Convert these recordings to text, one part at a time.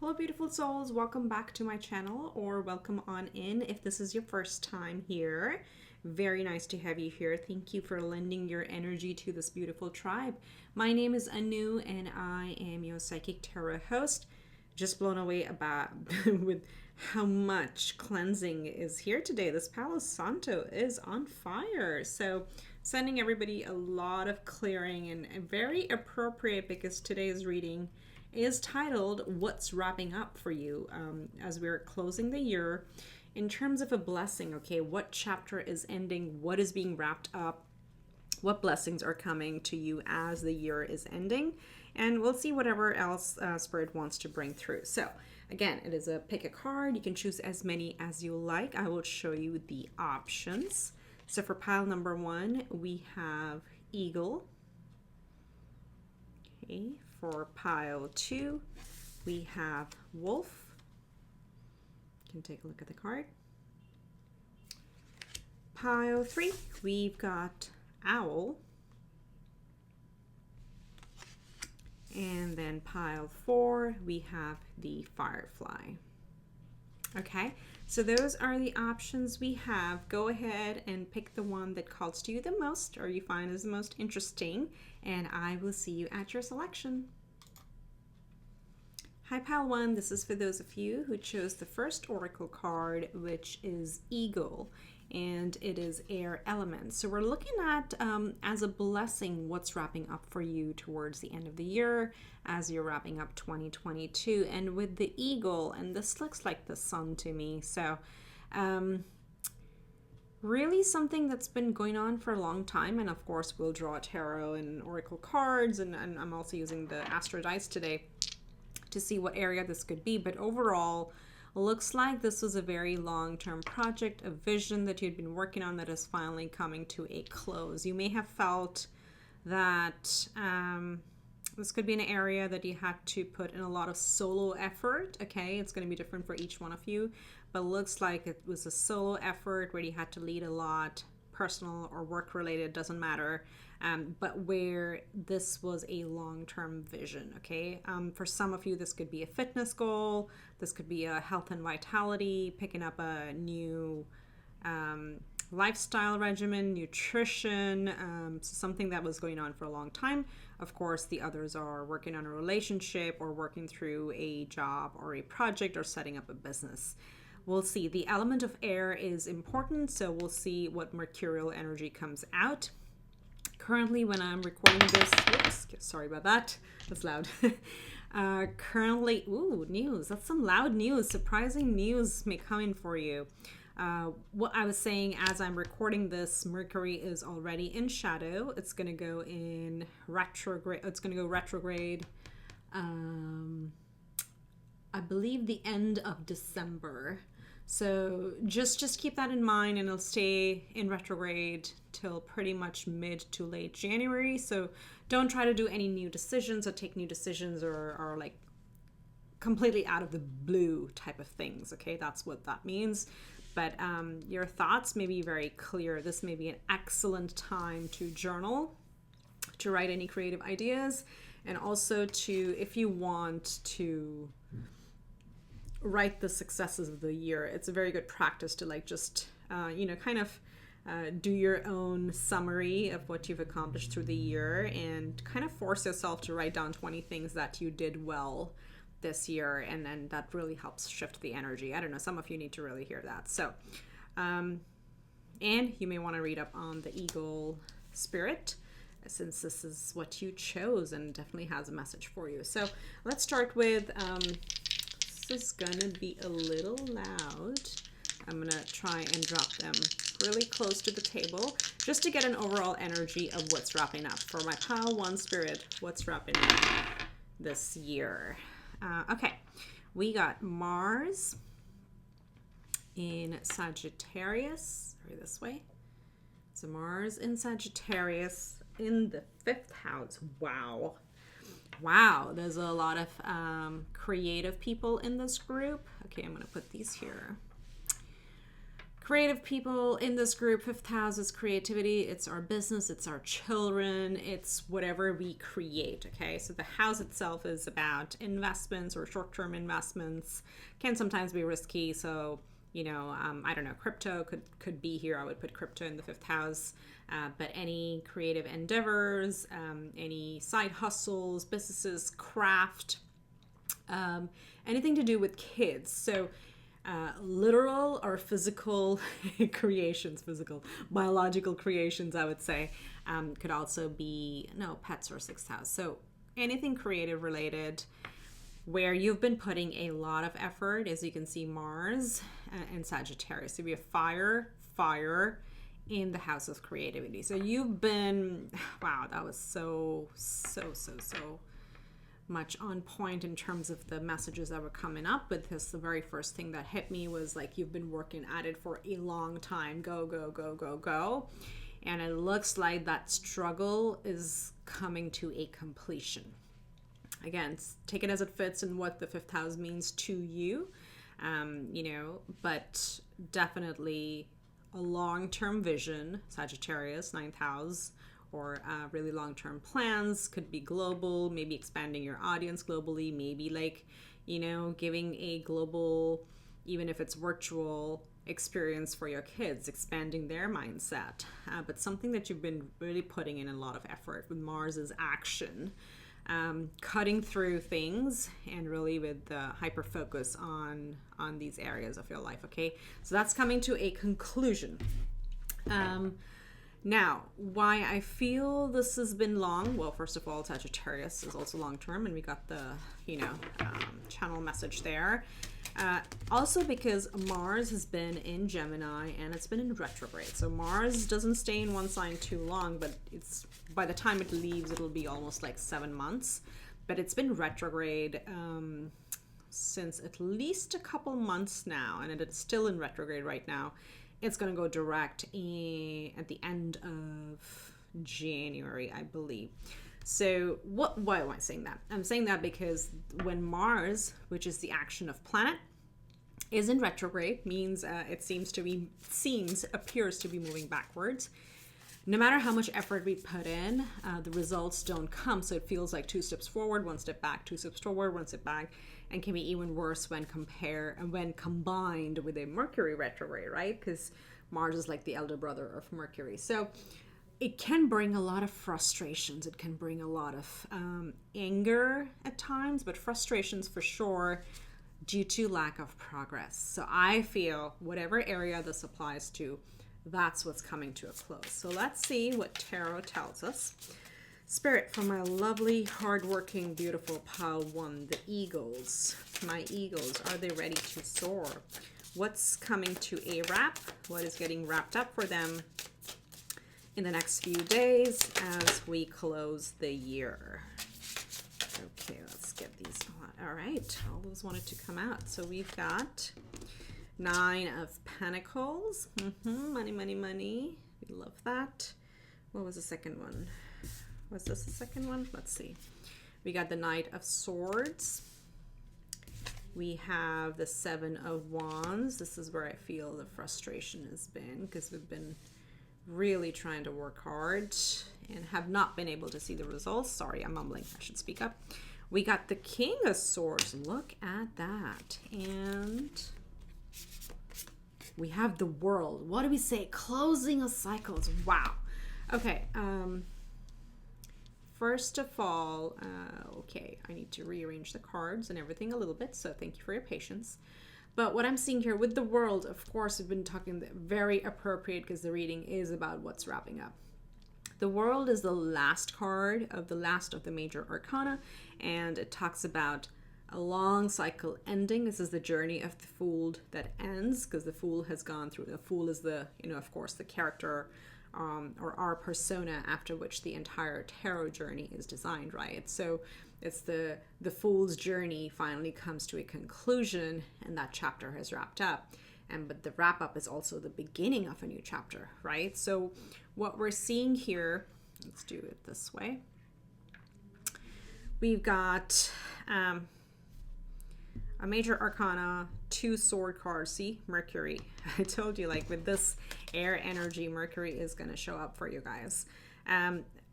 Hello beautiful souls, welcome back to my channel, or welcome on in if this is your first time here. Very nice to have you here. Thank you for lending your energy to this beautiful tribe. My name is Anu and I am your psychic tarot host. Just blown away about with how much cleansing is here today. This Palo Santo is on fire. So sending everybody a lot of clearing, and very appropriate because today's reading is titled What's Wrapping Up for You, as we're closing the year in terms of a blessing. Okay, what chapter is ending, what is being wrapped up, what blessings are coming to you as the year is ending, and we'll see whatever else Spirit wants to bring through. So again, it is a pick a card. You can choose as many as you like. I will show you the options. So for pile number 1, we have Eagle. Okay, for pile 2, we have Wolf. You can take a look at the card. Pile 3, we've got Owl. And then pile 4, we have the Firefly. Okay, so those are the options we have. Go ahead and pick the one that calls to you the most, or you find is the most interesting, and I will see you at your selection. Hi pile 1, this is for those of you who chose the first oracle card, which is Eagle, and it is air element. So we're looking at, as a blessing, what's wrapping up for you towards the end of the year as you're wrapping up 2022. And with the eagle, and this looks like the sun to me, so really something that's been going on for a long time. And of course we'll draw tarot and oracle cards, and I'm also using the astro dice today to see what area this could be. But overall, looks like this was a very long-term project, a vision that you'd been working on that is finally coming to a close. You may have felt that this could be an area that you had to put in a lot of solo effort. Okay, it's going to be different for each one of you, but looks like it was a solo effort where you had to lead a lot, personal or work related, doesn't matter. But where this was a long-term vision, okay? For some of you, this could be a fitness goal. This could be a health and vitality, picking up a new lifestyle regimen, nutrition, so something that was going on for a long time. Of course, the others are working on a relationship or working through a job or a project or setting up a business. We'll see. The element of air is important, so we'll see what mercurial energy comes out. Currently, when I'm recording this, whoops, sorry about that, that's loud. Currently, ooh, news, that's some loud news, surprising news may come in for you. What I was saying, as I'm recording this, Mercury is already in shadow. It's going to go in retrograde. It's going to go retrograde, I believe the end of December. So just keep that in mind, and it'll stay in retrograde till pretty much mid to late January. So don't try to do any new decisions or take new decisions or like completely out of the blue type of things. Okay, that's what that means. But your thoughts may be very clear. This may be an excellent time to journal, to write any creative ideas, and also to, if you want to write the successes of the year, it's a very good practice to like just kind of do your own summary of what you've accomplished through the year, and kind of force yourself to write down 20 things that you did well this year, and then that really helps shift the energy. I don't know, some of you need to really hear that. So and you may want to read up on the eagle spirit, since this is what you chose and definitely has a message for you. So let's start with this is gonna be a little loud. I'm gonna try and drop them really close to the table just to get an overall energy of what's wrapping up for my pile 1 spirit. What's wrapping up this year? Okay, we got Mars in Sagittarius. Sorry, this way. So Mars in Sagittarius in the 5th house. Wow, there's a lot of creative people in this group. Okay, I'm going to put these here. creative people in this group. Fifth house is creativity. It's our business. It's our children. It's whatever we create. Okay. So the house itself is about investments or short-term investments. Can sometimes be risky. So, you know, I don't know, crypto could be here. I would put crypto in the fifth house. But any creative endeavors, any side hustles, businesses, craft, anything to do with kids. So literal or physical creations, physical, biological creations, I would say, could also be, no, pets or sixth house. So anything creative related where you've been putting a lot of effort, as you can see, Mars and Sagittarius. So we have fire in the house of creativity. So you've been, wow, that was so much on point in terms of the messages that were coming up, because the very first thing that hit me was like, you've been working at it for a long time. Go. And it looks like that struggle is coming to a completion. Again, take it as it fits in what the fifth house means to you, you know, but definitely a long-term vision, Sagittarius, ninth house, or really long-term plans, could be global, maybe expanding your audience globally, maybe like, you know, giving a global, even if it's virtual, experience for your kids, expanding their mindset. But something that you've been really putting in a lot of effort with Mars's action, cutting through things, and really with the hyper focus on these areas of your life. Okay, so that's coming to a conclusion. Now, why I feel this has been long, well, first of all, Sagittarius is also long term, and we got the, you know, channel message there. Also because Mars has been in Gemini and it's been in retrograde. So Mars doesn't stay in one sign too long, but it's, by the time it leaves, it'll be almost like 7 months. But it's been retrograde since at least a couple months now, and it's still in retrograde right now. It's going to go direct at the end of January, I believe. So why am I saying that? I'm saying that because when Mars, which is the action of planet, is in retrograde, means it appears to be moving backwards. No matter how much effort we put in, the results don't come. So it feels like 2 steps forward, 1 step back, 2 steps forward, 1 step back, and can be even worse when combined with a Mercury retrograde, right? Because Mars is like the elder brother of Mercury. So it can bring a lot of frustrations. It can bring a lot of anger at times, but frustrations for sure due to lack of progress. So I feel whatever area this applies to, that's what's coming to a close. So let's see what tarot tells us. Spirit, for my lovely, hardworking, beautiful pile 1, the eagles. My eagles, are they ready to soar? What's coming to a wrap? What is getting wrapped up for them in the next few days as we close the year? Okay, let's get these. All right, all those wanted to come out. So we've got 9 of Pentacles. Money. We love that. What was the second one? Was this the second one? Let's see. We got the Knight of Swords. We have the 7 of Wands. This is where I feel the frustration has been, because we've been really trying to work hard and have not been able to see the results. Sorry, I'm mumbling. I should speak up. We got the King of Swords. Look at that. And we have the World. What do we say? Closing of cycles. Wow. Okay. First of all, okay, I need to rearrange the cards and everything a little bit, so thank you for your patience. But what I'm seeing here with the World, of course, we've been talking very appropriate because the reading is about what's wrapping up. The World is the last card of the last of the major arcana, and it talks about a long cycle ending. This is the journey of the Fool that ends, because the Fool has gone through. The Fool is the, you know, of course, the character or our persona after which the entire tarot journey is designed, right? So it's the Fool's journey finally comes to a conclusion, and that chapter has wrapped up. But the wrap up is also the beginning of a new chapter, right? So what we're seeing here, let's do it this way. We've got a major arcana, 2 sword cards. See, Mercury. I told you, like with this air energy, Mercury is going to show up for you guys.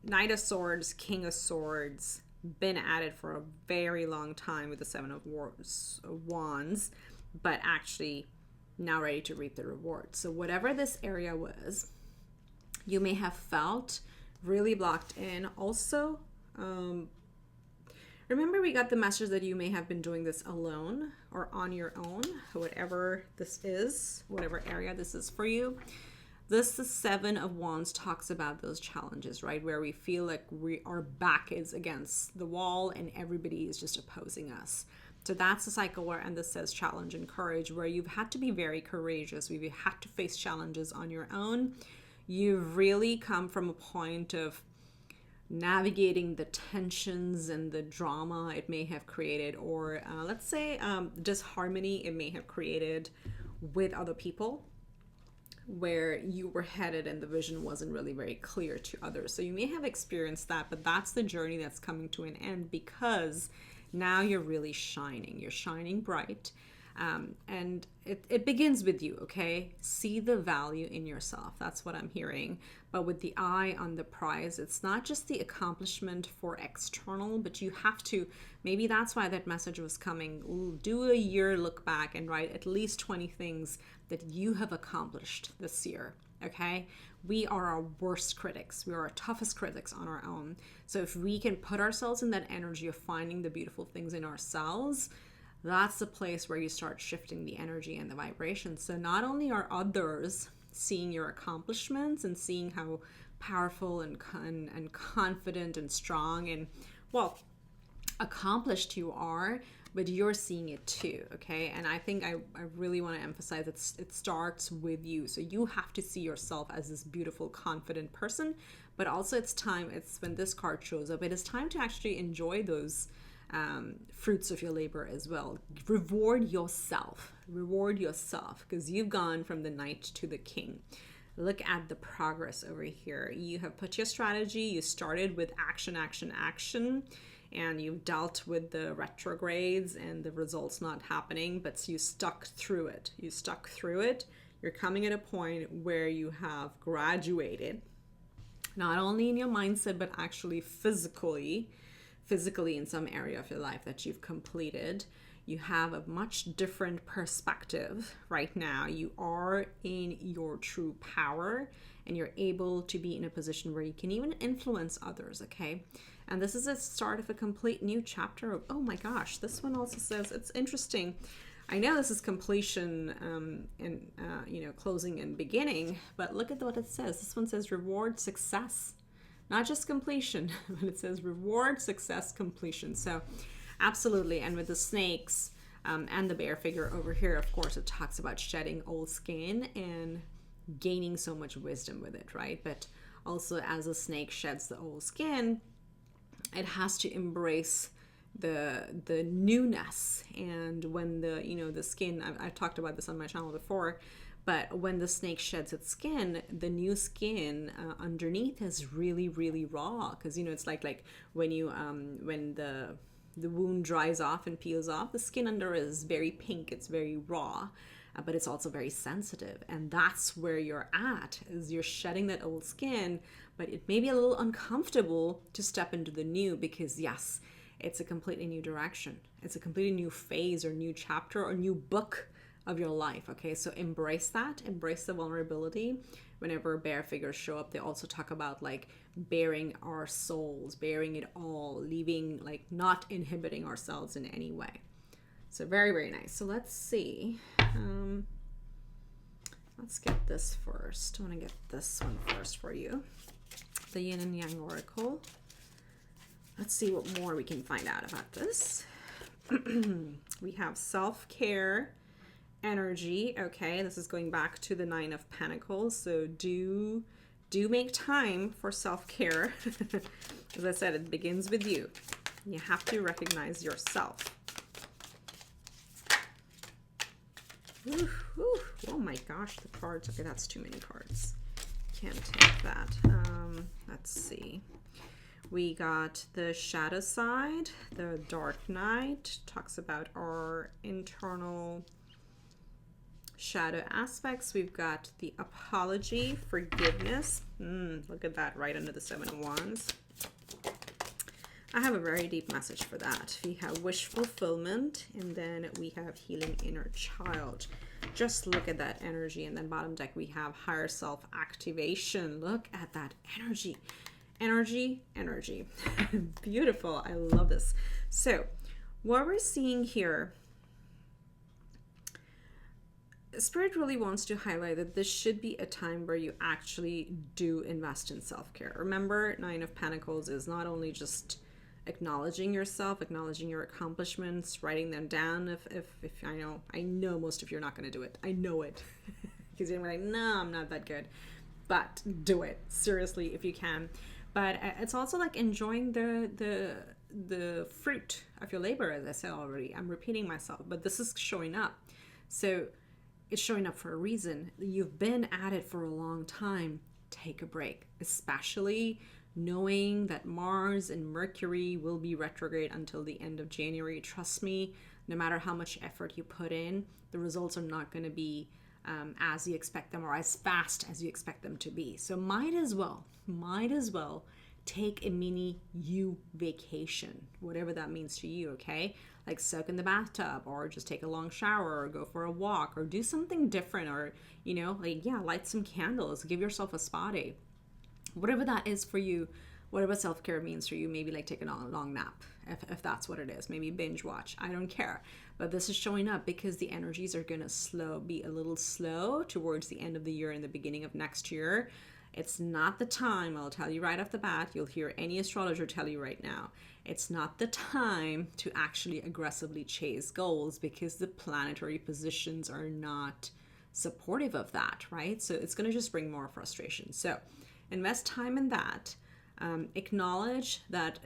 Knight of Swords, King of Swords, been at it for a very long time with the 7 of Wands, but actually now ready to reap the reward. So whatever this area was, you may have felt really blocked in. Also, remember we got the message that you may have been doing this alone or on your own, whatever this is, whatever area this is for you. The 7 of Wands talks about those challenges, right? Where we feel like our back is against the wall and everybody is just opposing us. So that's the cycle where, and this says challenge and courage, where you've had to be very courageous. We've had to face challenges on your own. You've really come from a point of navigating the tensions and the drama it may have created, or let's say disharmony it may have created with other people, where you were headed and the vision wasn't really very clear to others. So you may have experienced that, but that's the journey that's coming to an end, because now you're really shining. You're shining bright. And it begins with you, okay? See the value in yourself. That's what I'm hearing. But with the eye on the prize, it's not just the accomplishment for external, but you have to, maybe that's why that message was coming. Do a year look back and write at least 20 things that you have accomplished this year, okay? We are our worst critics. We are our toughest critics on our own. So if we can put ourselves in that energy of finding the beautiful things in ourselves, that's the place where you start shifting the energy and the vibration. So not only are others seeing your accomplishments and seeing how powerful and confident and strong and, well, accomplished you are, but you're seeing it too, okay? And I think I really want to emphasize it starts with you. So you have to see yourself as this beautiful, confident person, but also it's when this card shows up, it is time to actually enjoy those fruits of your labor as well. Reward yourself, because you've gone from the Knight to the King. Look at the progress over here. You have put your strategy, you started with action, and you've dealt with the retrogrades and the results not happening, but you stuck through it. You're coming at a point where you have graduated, not only in your mindset, but actually physically in some area of your life that you've completed. You have a much different perspective right now. You are in your true power, and you're able to be in a position where you can even influence others, okay? And this is a start of a complete new chapter. Oh my gosh, this one also says, it's interesting. I know this is completion and closing and beginning, but look at what it says. This one says reward, success. Not just completion, but it says reward, success, completion. So absolutely. And with the snakes and the bear figure over here, of course, it talks about shedding old skin and gaining so much wisdom with it, right? But also as a snake sheds the old skin, it has to embrace the newness. And when the skin, I've talked about this on my channel before, but when the snake sheds its skin, the new skin underneath is really, really raw. Because, it's like when when the wound dries off and peels off, the skin under is very pink. It's very raw, but it's also very sensitive. And that's where you're at, is you're shedding that old skin, but it may be a little uncomfortable to step into the new, because yes, it's a completely new direction. It's a completely new phase or new chapter or new book of your life, okay? So embrace that, embrace the vulnerability. Whenever bear figures show up, they also talk about like bearing our souls, bearing it all, leaving, like not inhibiting ourselves in any way. So very, very nice. So let's see. Let's get this first. I want to get this one first for you. The Yin and Yang Oracle. Let's see what more we can find out about this. We have self-care energy. Okay, this is going back to the 9 of Pentacles. So do make time for self-care. As I said, it begins with you. You have to recognize yourself. Ooh, ooh. Oh my gosh, the cards. Okay, that's too many cards. Can't take that. Let's see. We got the shadow side, the dark night, talks about our internal shadow aspects. We've got the apology, forgiveness. Look at that, right under the Seven of Wands. I have a very deep message for that. We have wish fulfillment, and then we have healing inner child. Just look at that energy. And then bottom deck, we have higher self activation. Look at that energy. Energy, energy. Beautiful. I love this. So what we're seeing here, Spirit really wants to highlight that this should be a time where you actually do invest in self-care. Remember, Nine of Pentacles is not only just acknowledging yourself, acknowledging your accomplishments, writing them down. If I know most of you are not going to do it. I know it. Because you're like, no, I'm not that good. But do it. Seriously, if you can. But it's also like enjoying the fruit of your labor, as I said already. I'm repeating myself, but this is showing up. So it's showing up for a reason. You've been at it for a long time. Take a break, especially knowing that Mars and Mercury will be retrograde until the end of January. Trust me, no matter how much effort you put in, the results are not going to be as you expect them or as fast as you expect them to be. So might as well take a mini you vacation, whatever that means to you, okay? Like soak in the bathtub, or just take a long shower, or go for a walk, or do something different, or, light some candles, give yourself a spa day. Whatever that is for you, whatever self-care means for you, maybe like take a long nap, if that's what it is. Maybe binge watch, I don't care. But this is showing up because the energies are going to be a little slow towards the end of the year and the beginning of next year. It's not the time, I'll tell you right off the bat, you'll hear any astrologer tell you right now, it's not the time to actually aggressively chase goals because the planetary positions are not supportive of that, right? So it's going to just bring more frustration. So invest time in that. Acknowledge that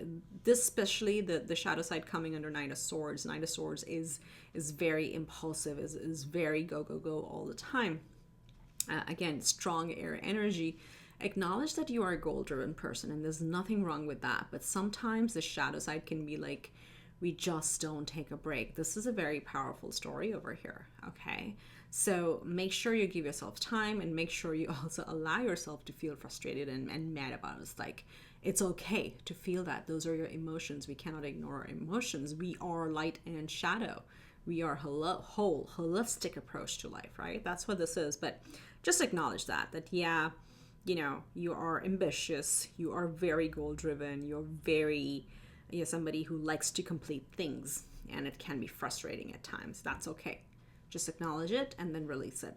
this, especially the shadow side coming under Knight of Swords. Knight of Swords is very impulsive, is very go all the time. Again, strong air energy. Acknowledge that you are a goal-driven person, and there's nothing wrong with that. But sometimes the shadow side can be like, we just don't take a break. This is a very powerful story over here, okay? So make sure you give yourself time, and make sure you also allow yourself to feel frustrated and mad about it. It's like, it's okay to feel that. Those are your emotions. We cannot ignore our emotions. We are light and shadow. We are whole, holistic approach to life, right? That's what this is. But just acknowledge that yeah, you are ambitious, you are very goal driven, you're somebody who likes to complete things, and it can be frustrating at times. That's okay. Just acknowledge it and then release it.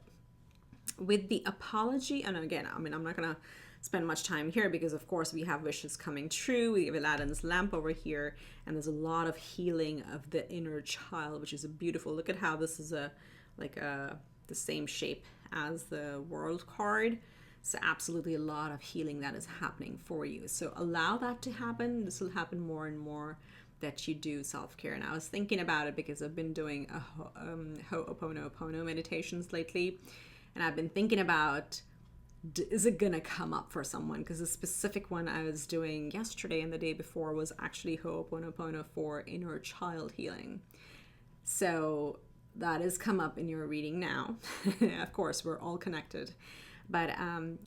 With the apology, and again, I'm not gonna spend much time here because of course we have wishes coming true. We have Aladdin's lamp over here, and there's a lot of healing of the inner child, which is a beautiful. Look at how this is the same shape as the world card. So absolutely a lot of healing that is happening for you. So allow that to happen. This will happen more and more that you do self-care. And I was thinking about it because I've been doing Ho'oponopono meditations lately, and I've been thinking about, is it gonna come up for someone? Because the specific one I was doing yesterday and the day before was actually Ho'oponopono for inner child healing. So that has come up in your reading now. Of course, we're all connected. But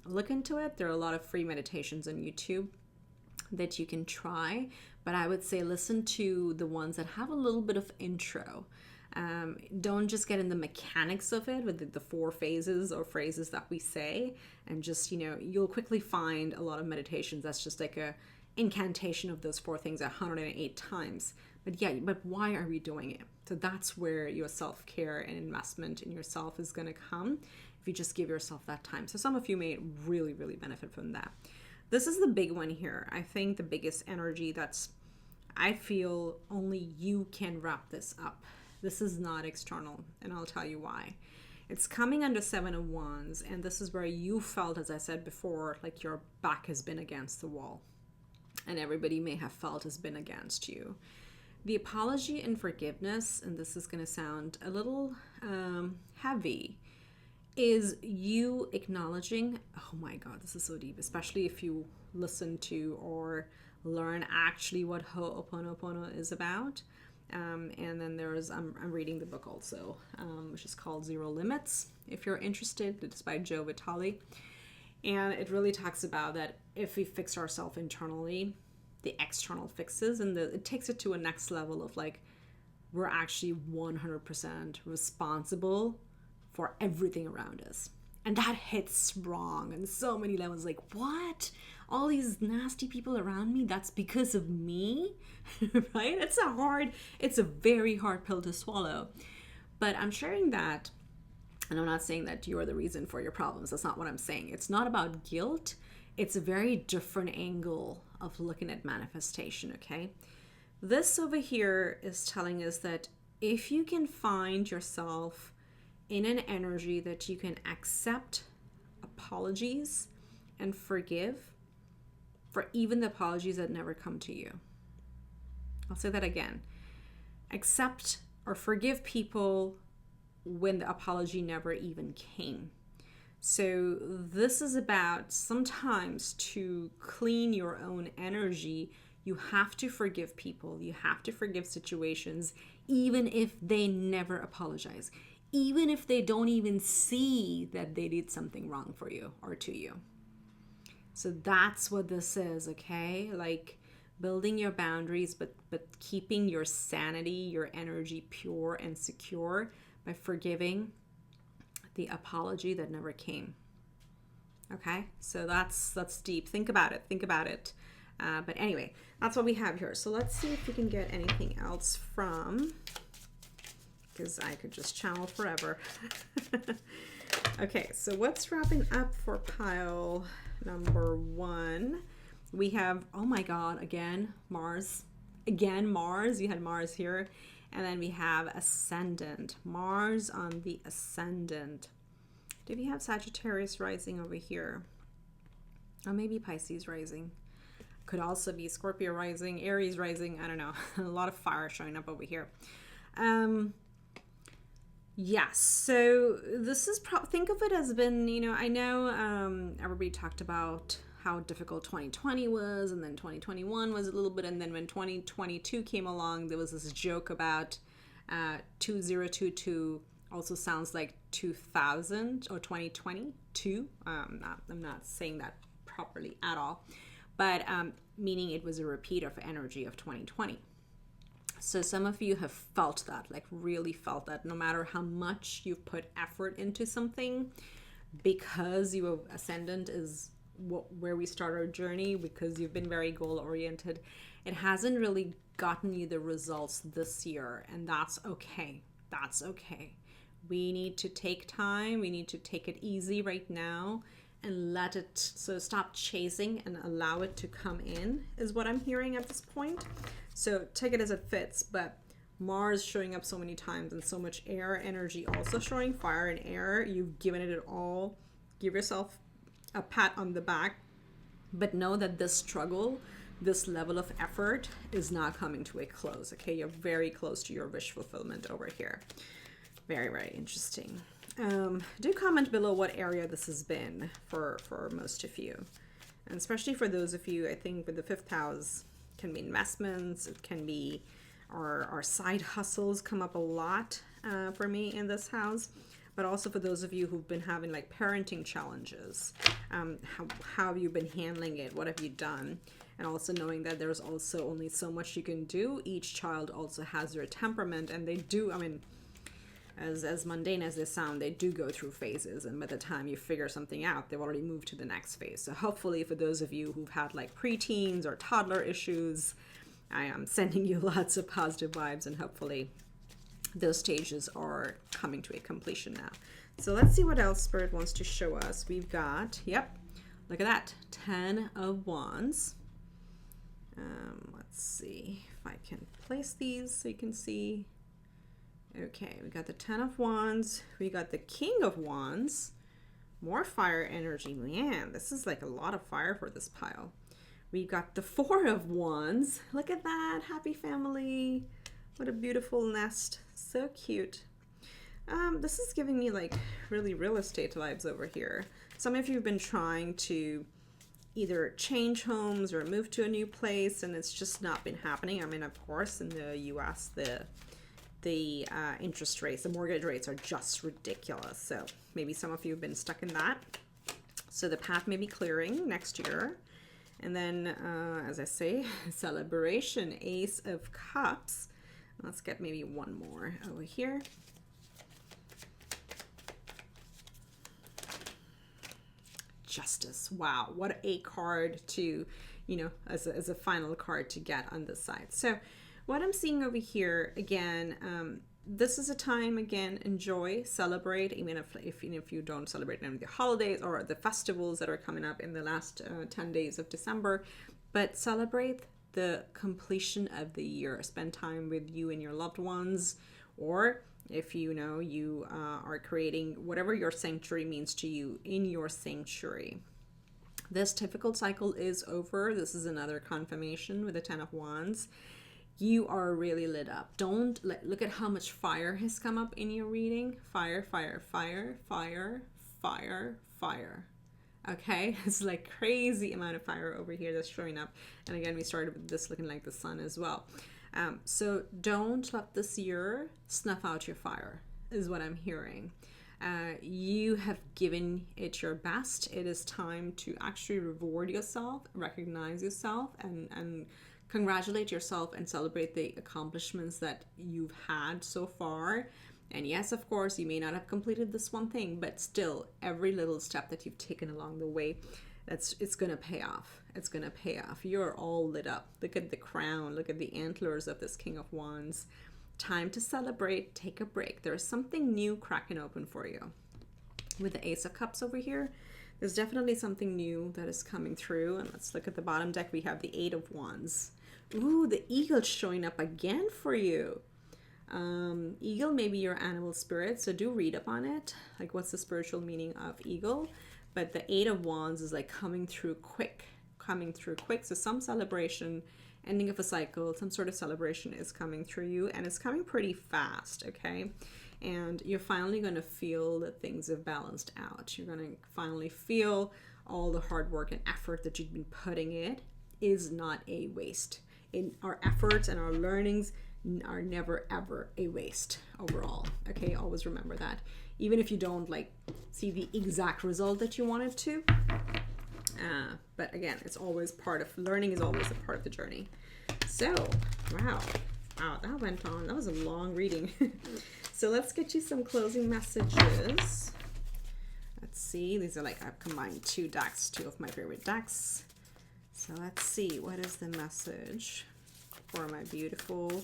look into it. There are a lot of free meditations on YouTube that you can try. But I would say listen to the ones that have a little bit of intro. Don't just get in the mechanics of it with the 4 phases or phrases that we say. And just, you'll quickly find a lot of meditations that's just like a incantation of those 4 things 108 times. But why are we doing it? So that's where your self-care and investment in yourself is going to come if you just give yourself that time. So some of you may really, really benefit from that. This is the big one here. I think the biggest energy I feel only you can wrap this up. This is not external, and I'll tell you why. It's coming under 7 of Wands, and this is where you felt, as I said before, like your back has been against the wall, and everybody may have felt has been against you. The apology and forgiveness, and this is going to sound a little heavy, is you acknowledging, oh my God, this is so deep, especially if you listen to or learn actually what Ho'oponopono is about. And then there's, I'm reading the book also, which is called Zero Limits, if you're interested. It's by Joe Vitale. And it really talks about that if we fix ourselves internally, the external fixes, and it takes it to a next level of like, we're actually 100% responsible for everything around us. And that hits wrong on so many levels. Like, what? All these nasty people around me, that's because of me? Right? It's a very hard pill to swallow. But I'm sharing that, and I'm not saying that you're the reason for your problems. That's not what I'm saying. It's not about guilt. It's a very different angle of looking at manifestation, okay? This over here is telling us that if you can find yourself in an energy that you can accept apologies and forgive for even the apologies that never come to you. I'll say that again. Accept or forgive people when the apology never even came. So this is about sometimes to clean your own energy, you have to forgive people. You have to forgive situations, even if they never apologize. Even if they don't even see that they did something wrong for you or to you. So that's what this is, okay? Like building your boundaries, but keeping your sanity, your energy pure and secure by forgiving the apology that never came. Okay? So that's deep. Think about it. But anyway, that's what we have here. So let's see if we can get anything else from, because I could just channel forever. Okay, so what's wrapping up for pile number 1? We have, oh my God, again, Mars. Again, Mars. You had Mars here. And then we have Ascendant. Mars on the Ascendant. Do we have Sagittarius rising over here? Or maybe Pisces rising. Could also be Scorpio rising, Aries rising. I don't know. A lot of fire showing up over here. Yes, so this is think of it as been, I know everybody talked about how difficult 2020 was, and then 2021 was a little bit, and then when 2022 came along, there was this joke about 2022 also sounds like 2000 or 2022. I'm not saying that properly at all, but meaning it was a repeat of energy of 2020. So some of you have felt that, like really felt that, no matter how much you've put effort into something, because your ascendant is where we start our journey, because you've been very goal oriented, it hasn't really gotten you the results this year, and that's okay. That's okay. We need to take time. We need to take it easy right now and let it, so stop chasing and allow it to come in, is what I'm hearing at this point. So take it as it fits, but Mars showing up so many times and so much air energy also showing, fire and air. You've given it all. Give yourself a pat on the back, but know that this struggle, this level of effort is not coming to a close. Okay, you're very close to your wish fulfillment over here. Very, very interesting. Do comment below what area this has been for most of you, and especially for those of you, I think with the 5th house, can be investments, it can be our side hustles come up a lot for me in this house, but also for those of you who've been having like parenting challenges, how have you been handling it, what have you done, and also knowing that there's also only so much you can do. Each child also has their temperament, and they do, I mean, as mundane as they sound, they do go through phases, and by the time you figure something out, they've already moved to the next phase. So hopefully for those of you who've had like preteens or toddler issues, I am sending you lots of positive vibes, and hopefully those stages are coming to a completion now. So let's see what else Spirit wants to show us. We've got, yep, look at that, 10 of Wands. Let's see if I can place these so you can see. Okay, we got the 10 of Wands. We got the King of Wands. More fire energy. Man, this is like a lot of fire for this pile. We got the 4 of Wands. Look at that. Happy family. What a beautiful nest. So cute. This is giving me like really real estate vibes over here. Some of you have been trying to either change homes or move to a new place, and it's just not been happening. I mean, of course, in the US, the interest rates, the mortgage rates are just ridiculous. So maybe some of you have been stuck in that. So the path may be clearing next year. And then, as I say, celebration, Ace of Cups. Let's get maybe one more over here. Justice. Wow, what a card to, you know, as a final card to get on this side. So what I'm seeing over here, again, this is a time, again, enjoy, celebrate, even if you don't celebrate any of the holidays or the festivals that are coming up in the last 10 days of December, but celebrate the completion of the year. Spend time with you and your loved ones, or if you know you are creating whatever your sanctuary means to you in your sanctuary. This difficult cycle is over. This is another confirmation with the 10 of Wands. You are really lit up. Look at how much fire has come up in your reading. Fire, fire, fire, fire, fire, fire. Okay, it's like crazy amount of fire over here that's showing up. And again, we started with this looking like the sun as well. So don't let this year snuff out your fire, is what I'm hearing. You have given it your best. It is time to actually reward yourself, recognize yourself, and congratulate yourself and celebrate the accomplishments that you've had so far. And yes, of course, you may not have completed this one thing, but still, every little step that you've taken along the way, it's going to pay off. It's going to pay off. You're all lit up. Look at the crown. Look at the antlers of this King of Wands. Time to celebrate. Take a break. There's something new cracking open for you. With the Ace of Cups over here, there's definitely something new that is coming through. And let's look at the bottom deck. We have the Eight of Wands. Ooh, the eagle's showing up again for you. Eagle may be your animal spirit, so do read up on it. Like, what's the spiritual meaning of eagle? But the Eight of Wands is like coming through quick. So some celebration, ending of a cycle, some sort of celebration is coming through you, and it's coming pretty fast, okay? And you're finally going to feel that things have balanced out. You're going to finally feel all the hard work and effort that you've been putting in is not a waste. In our efforts and our learnings are never ever a waste overall. Okay, always remember that. Even if you don't like see the exact result that you wanted to, but again, it's always part of learning, is always a part of the journey. So wow, that went on. That was a long reading. So let's get you some closing messages. Let's see. These are like, I've combined two of my favorite decks. So let's see, what is the message for my beautiful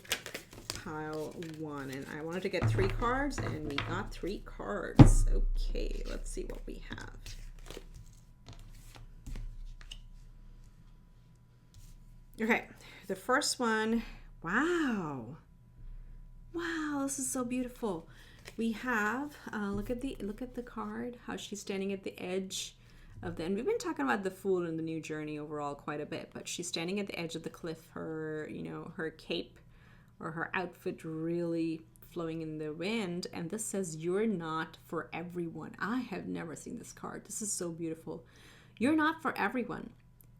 pile one? And I wanted to get 3 cards, and we got 3 cards. Okay, let's see what we have. Okay, the first one, wow, this is so beautiful. We have, look at the card, how she's standing at the edge of the, and we've been talking about the Fool and the new journey overall quite a bit, but she's standing at the edge of the cliff, her cape or her outfit really flowing in the wind, and this says, you're not for everyone. I have never seen this card. This is so beautiful. You're not for everyone.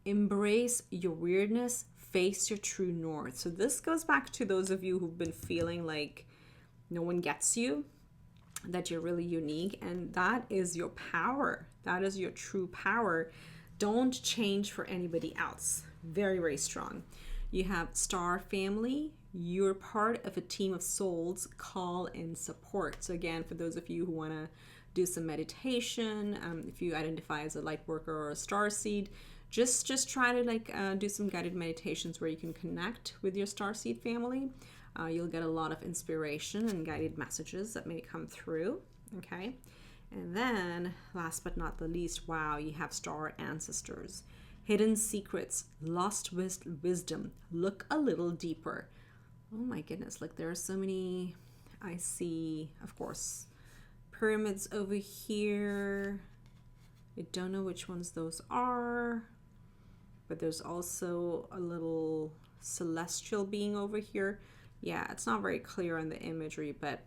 Embrace your weirdness, face your true north. So this goes back to those of you who've been feeling like no one gets you, that you're really unique, and that is your power. That is your true power. Don't change for anybody else. Very, very strong. You have Star Family. You're part of a team of souls, call and support. So again, for those of you who want to do some meditation, if you identify as a light worker or a star seed, just try to do some guided meditations where you can connect with your starseed family. You'll get a lot of inspiration and guided messages that may come through. Okay, and then last but not the least, wow, you have star ancestors, hidden secrets, lost wisdom. Look a little deeper. Oh my goodness, like there are so many. I see, of course, pyramids over here. I don't know which ones those are, but there's also a little celestial being over here. Yeah, it's not very clear on the imagery, but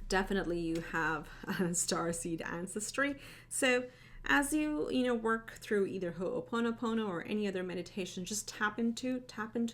definitely you have starseed ancestry. So as you work through either Ho'oponopono or any other meditation, just tap into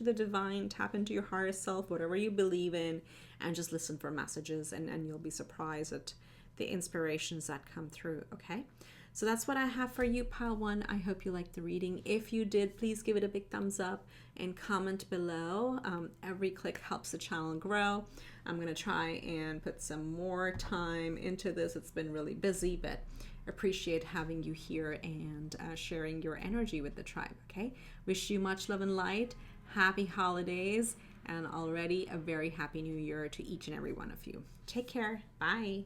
the divine, tap into your higher self, whatever you believe in, and just listen for messages, and you'll be surprised at the inspirations that come through. Okay, so that's what I have for you, pile one. I hope you liked the reading. If you did, please give it a big thumbs up and comment below. Every click helps the channel grow. I'm going to try and put some more time into this. It's been really busy, but appreciate having you here and sharing your energy with the tribe. Okay, wish you much love and light. Happy holidays, and already a very happy new year to each and every one of you. Take care. Bye.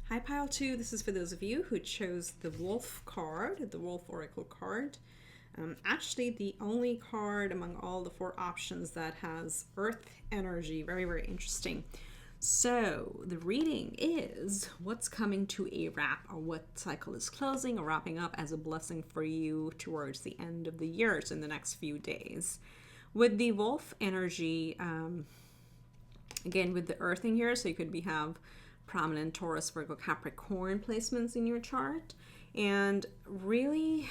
Hi, pile two. This is for those of you who chose the Wolf card, the Wolf Oracle card. Actually, the only card among all the 4 options that has Earth energy. Very, very interesting. So the reading is what's coming to a wrap, or what cycle is closing or wrapping up as a blessing for you towards the end of the year, so in the next few days. With the Wolf energy, again, with the earthing here, so you could have prominent Taurus, Virgo, Capricorn placements in your chart. And really,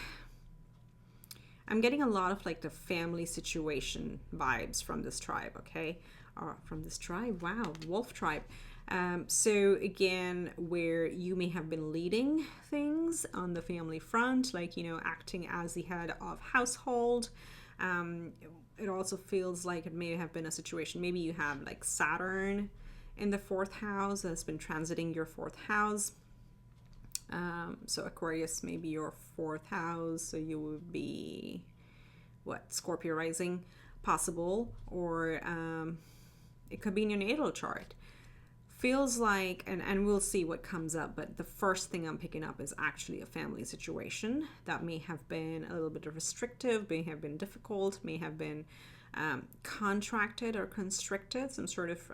I'm getting a lot of like the family situation vibes from this tribe, okay? Or from this tribe, wow, Wolf tribe. So again, where you may have been leading things on the family front, like, acting as the head of household. It also feels like it may have been a situation, maybe you have like Saturn in the 4th house that's been transiting your 4th house. So Aquarius may be your 4th house, so you would be Scorpio rising, possible, or it could be in your natal chart. Feels like, and we'll see what comes up, but the first thing I'm picking up is actually a family situation that may have been a little bit restrictive, may have been difficult, may have been contracted or constricted, some sort of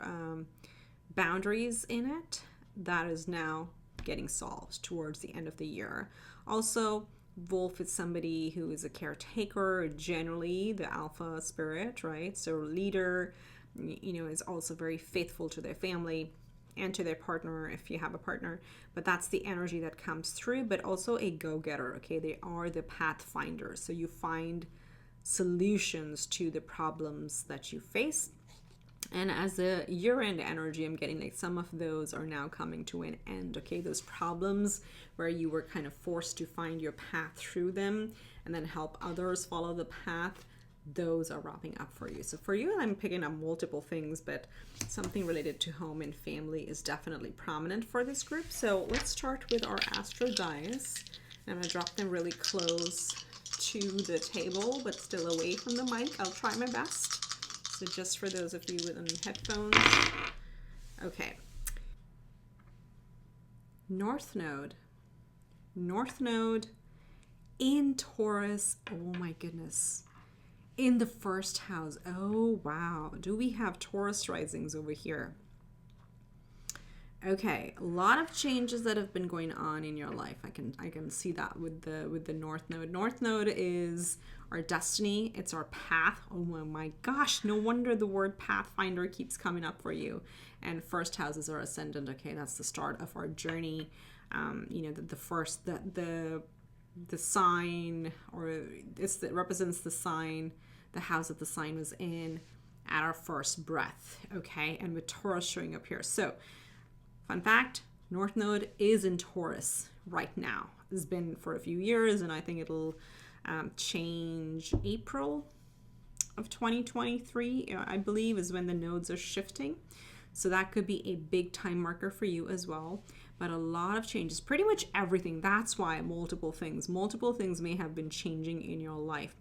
boundaries in it that is now getting solved towards the end of the year. Also, Wolf is somebody who is a caretaker, generally the alpha spirit, right? So leader, is also very faithful to their family and to their partner if you have a partner, but that's the energy that comes through. But also a go-getter, okay? They are the pathfinders, so you find solutions to the problems that you face. And as a year-end energy, I'm getting like some of those are now coming to an end, okay? Those problems where you were kind of forced to find your path through them and then help others follow the path, those are wrapping up for you. So for you, I'm picking up multiple things, but something related to home and family is definitely prominent for this group. So let's start with our Astro dice. I'm going to drop them really close to the table, but still away from the mic. I'll try my best. So just for those of you with headphones. Okay. North Node. North Node in Taurus. Oh my goodness. In the 1st house. Oh wow. Do we have Taurus risings over here? Okay, a lot of changes that have been going on in your life. I can see that with the North Node. North Node is our destiny. It's our path. Oh my gosh, no wonder the word pathfinder keeps coming up for you. And 1st house is our ascendant. Okay, that's the start of our journey. The sign, or it represents the sign, the house that the sign was in at our first breath. Okay, and with Taurus showing up here. So fun fact, North Node is in Taurus right now. It's been for a few years, and I think it'll change April of 2023, I believe, is when the nodes are shifting. So that could be a big time marker for you as well. But a lot of changes, pretty much everything. That's why multiple things may have been changing in your life.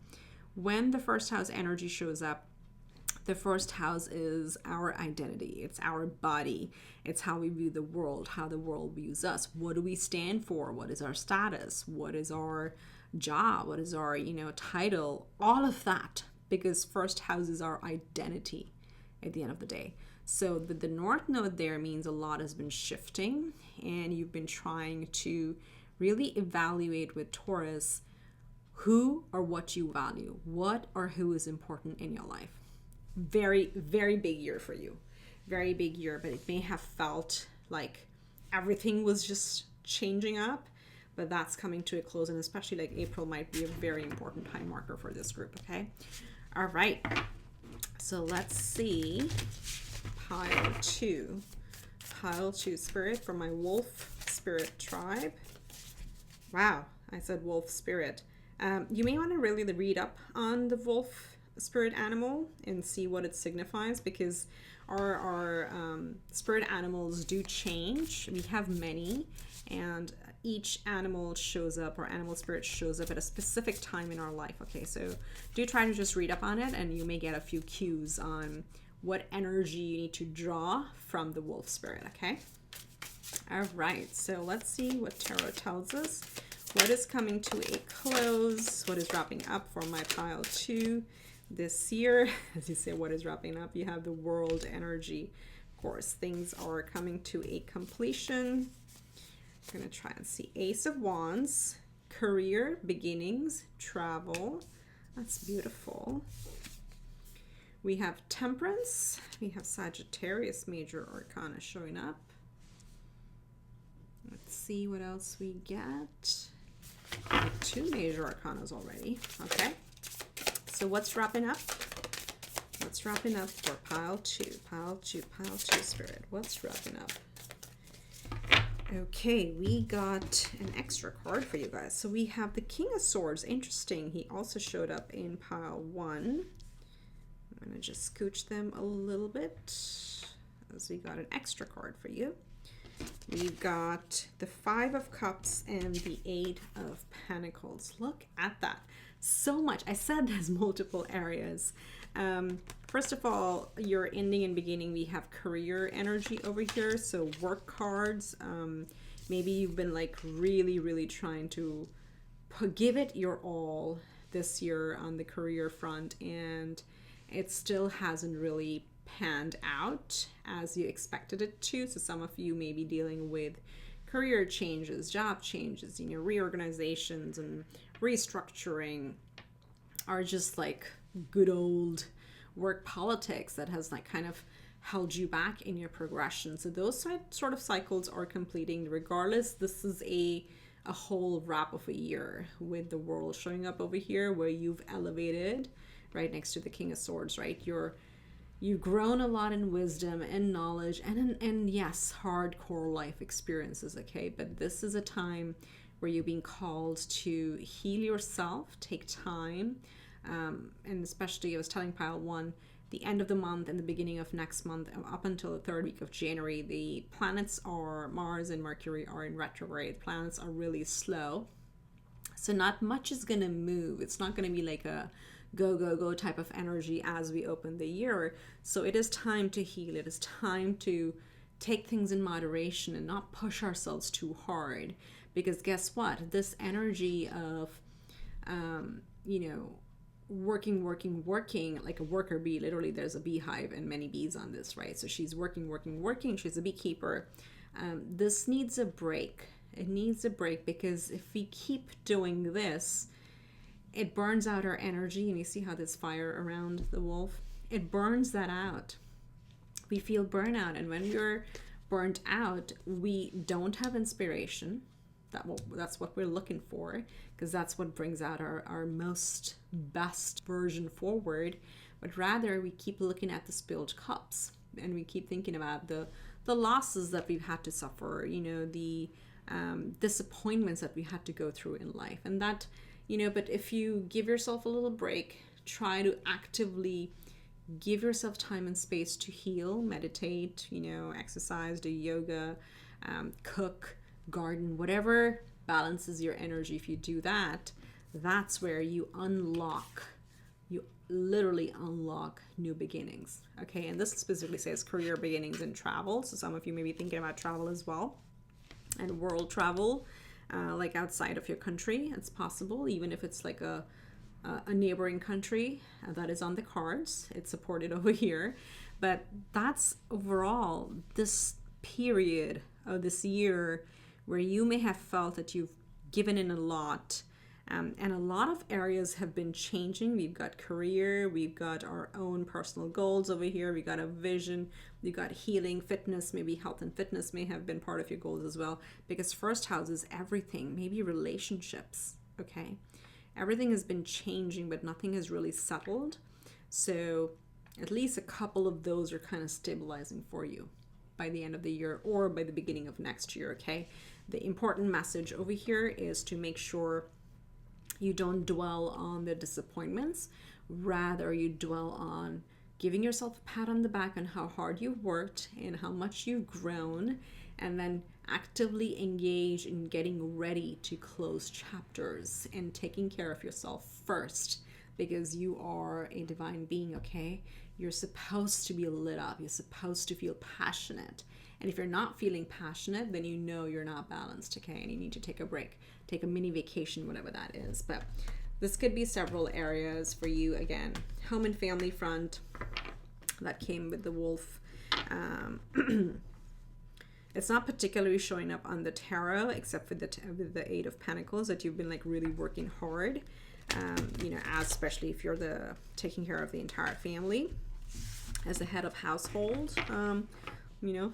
When the 1st house energy shows up, the 1st house is our identity. It's our body. It's how we view the world, how the world views us. What do we stand for? What is our status? What is our job? What is our, title? All of that, because 1st house is our identity at the end of the day. So the North Node there means a lot has been shifting, and you've been trying to really evaluate with Taurus who or what you value, what or who is important in your life. Very, very big year for you. Very big year, but it may have felt like everything was just changing up, but that's coming to a close, and especially like April might be a very important time marker for this group. Okay. All right. So let's see pile 2. Pile 2 spirit for my wolf spirit tribe. Wow, I said wolf spirit. You may want to really read up on the wolf spirit animal and see what it signifies, because our spirit animals do change. We have many, and each animal shows up, or animal spirit shows up at a specific time in our life. Okay, so do try to just read up on it, and you may get a few cues on what energy you need to draw from the wolf spirit. Okay. All right, so let's see what tarot tells us. What is coming to a close? What is wrapping up for my pile 2 this year? As you say, what is wrapping up? You have the world energy. Of course, things are coming to a completion. I'm going to try and see Ace of Wands, career, beginnings, travel. That's beautiful. We have Temperance. We have Sagittarius, major arcana showing up. Let's see what else we get. 2 major arcanas already. Okay. So what's wrapping up? What's wrapping up for pile 2? Pile 2 spirit. What's wrapping up? Okay, we got an extra card for you guys. So we have the King of Swords. Interesting. He also showed up in pile 1. I'm going to just scooch them a little bit, as we got an extra card for you. We've got the 5 of Cups and the 8 of Pentacles. Look at that. So much. I said there's multiple areas. First of all, your ending and beginning, we have career energy over here. So work cards. Maybe you've been like really trying to give it your all this year on the career front, and it still hasn't really panned out as you expected it to. So some of you may be dealing with career changes, job changes, reorganizations and restructuring, are just like good old work politics that has like kind of held you back in your progression. So those sort of cycles are completing. Regardless, this is a whole wrap of a year with the world showing up over here, where you've elevated right next to the King of Swords, right? You've grown a lot in wisdom and knowledge and yes, hardcore life experiences, okay? But this is a time where you're being called to heal yourself, take time, and especially, I was telling pile 1, the end of the month and the beginning of next month, up until the 3rd week of January, the planets are, Mars and Mercury are in retrograde. Planets are really slow. So not much is going to move. It's not going to be like a go type of energy as we open the year. So it is time to heal. It is time to take things in moderation and not push ourselves too hard, because guess what, this energy of working like a worker bee. Literally, there's a beehive and many bees on this, right? So she's working. She's a beekeeper. This needs a break. It needs a break, because if we keep doing this, it burns out our energy. And you see how there's fire around the wolf? It burns that out. We feel burnout. And when we're burnt out, we don't have inspiration. That's what we're looking for, because that's what brings out our most best version forward. But rather, we keep looking at the spilled cups, and we keep thinking about the losses that we've had to suffer, the disappointments that we had to go through in life. And that, but if you give yourself a little break, try to actively give yourself time and space to heal, meditate, exercise, do yoga, cook, garden, whatever balances your energy. If you do that, that's where you literally unlock new beginnings. Okay, and this specifically says career beginnings and travel. So some of you may be thinking about travel as well, and world travel, like outside of your country. It's possible, even if it's like a neighboring country, that is on the cards. It's supported over here. But that's overall this period of this year where you may have felt that you've given in a lot, And a lot of areas have been changing. We've got career, we've got our own personal goals over here, we got a vision, we've got healing, fitness, maybe health and fitness may have been part of your goals as well. Because first house is everything, maybe relationships, okay? Everything has been changing, but nothing has really settled. So at least a couple of those are kind of stabilizing for you by the end of the year or by the beginning of next year, okay? The important message over here is to make sure you don't dwell on the disappointments. Rather, you dwell on giving yourself a pat on the back on how hard you worked and how much you've grown, and then actively engage in getting ready to close chapters and taking care of yourself first, because you are a divine being, okay? You're supposed to be lit up. You're supposed to feel passionate. And if you're not feeling passionate, then you know you're not balanced, okay? And you need to take a break, take a mini vacation, whatever that is. But this could be several areas for you. Again, home and family front, that came with the wolf. It's not particularly showing up on the tarot, except for the Eight of Pentacles, that you've been like really working hard. You know, especially if you're taking care of the entire family as the head of household. You know,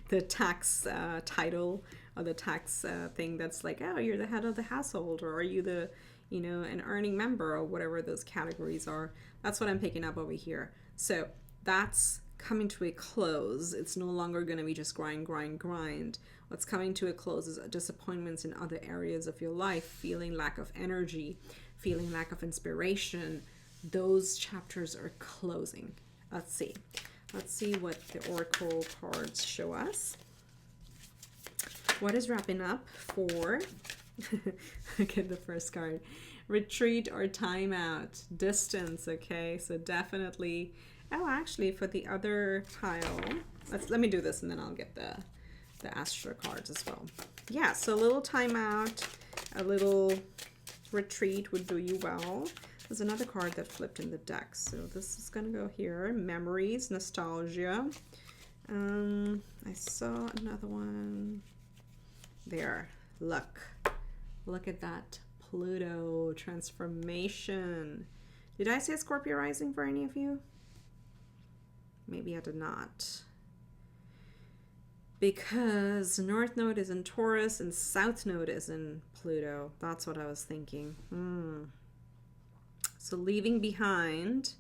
the tax title or the tax thing that's like, oh, you're the head of the household, or are you the, you know, an earning member, or whatever those categories are. That's what I'm picking up over here. So that's coming to a close. It's no longer going to be just grind. What's coming to a close is disappointments in other areas of your life, feeling lack of energy, feeling lack of inspiration. Those chapters are closing. Let's see what the oracle cards show us. What is wrapping up for look at the first card, retreat or timeout, distance. Okay, so definitely. Oh, actually, for the other pile, let me do this and then I'll get the Astra cards as well. Yeah, so a little timeout, a little retreat would do you well. There's another card that flipped in the deck, so this is gonna go here. Memories, nostalgia. I saw another one there. Look at that. Pluto transformation. Did I say Scorpio rising for any of you? Maybe I did not. Because North Node is in Taurus and South Node is in Pluto. That's what I was thinking. So leaving behind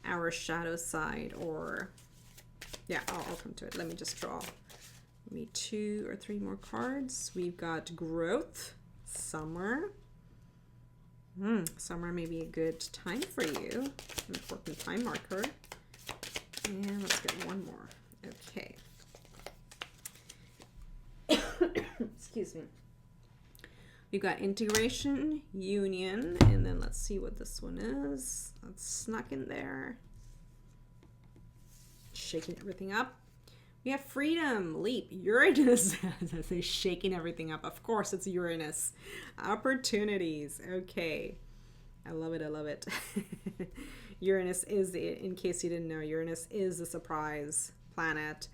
our shadow side, or yeah, I'll come to it. Let me just draw maybe 2 or 3 more cards. We've got growth, summer. Summer may be a good time for you. Important time marker. And let's get one more. Okay. Excuse me. We've got integration, union, and then let's see what this one is. That's snuck in there. Shaking everything up. We have freedom, leap, Uranus. As I say, shaking everything up. Of course, it's Uranus. Opportunities. Okay. I love it. I love it. Uranus is, in case you didn't know, Uranus is the surprise planet.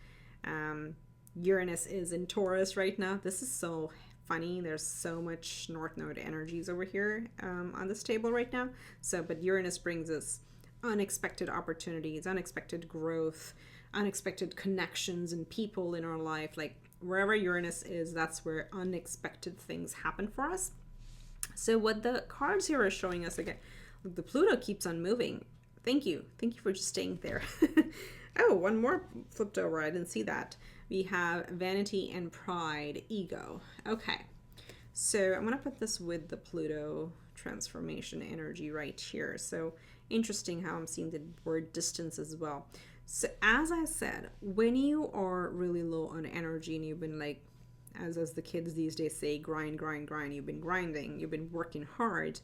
Uranus is in Taurus right now. This is so funny. There's so much North Node energies over here on this table right now. But Uranus brings us unexpected opportunities, unexpected growth, unexpected connections and people in our life. Like wherever Uranus is, that's where unexpected things happen for us. So what the cards here are showing us, again, look, the Pluto keeps on moving. Thank you for just staying there. Oh, one more flipped over. I didn't see that. We have vanity and pride, ego. Okay, so I'm gonna put this with the Pluto transformation energy right here. So interesting how I'm seeing the word distance as well. So as I said, when you are really low on energy and you've been like, as the kids these days say, grind, you've been grinding, you've been working hard,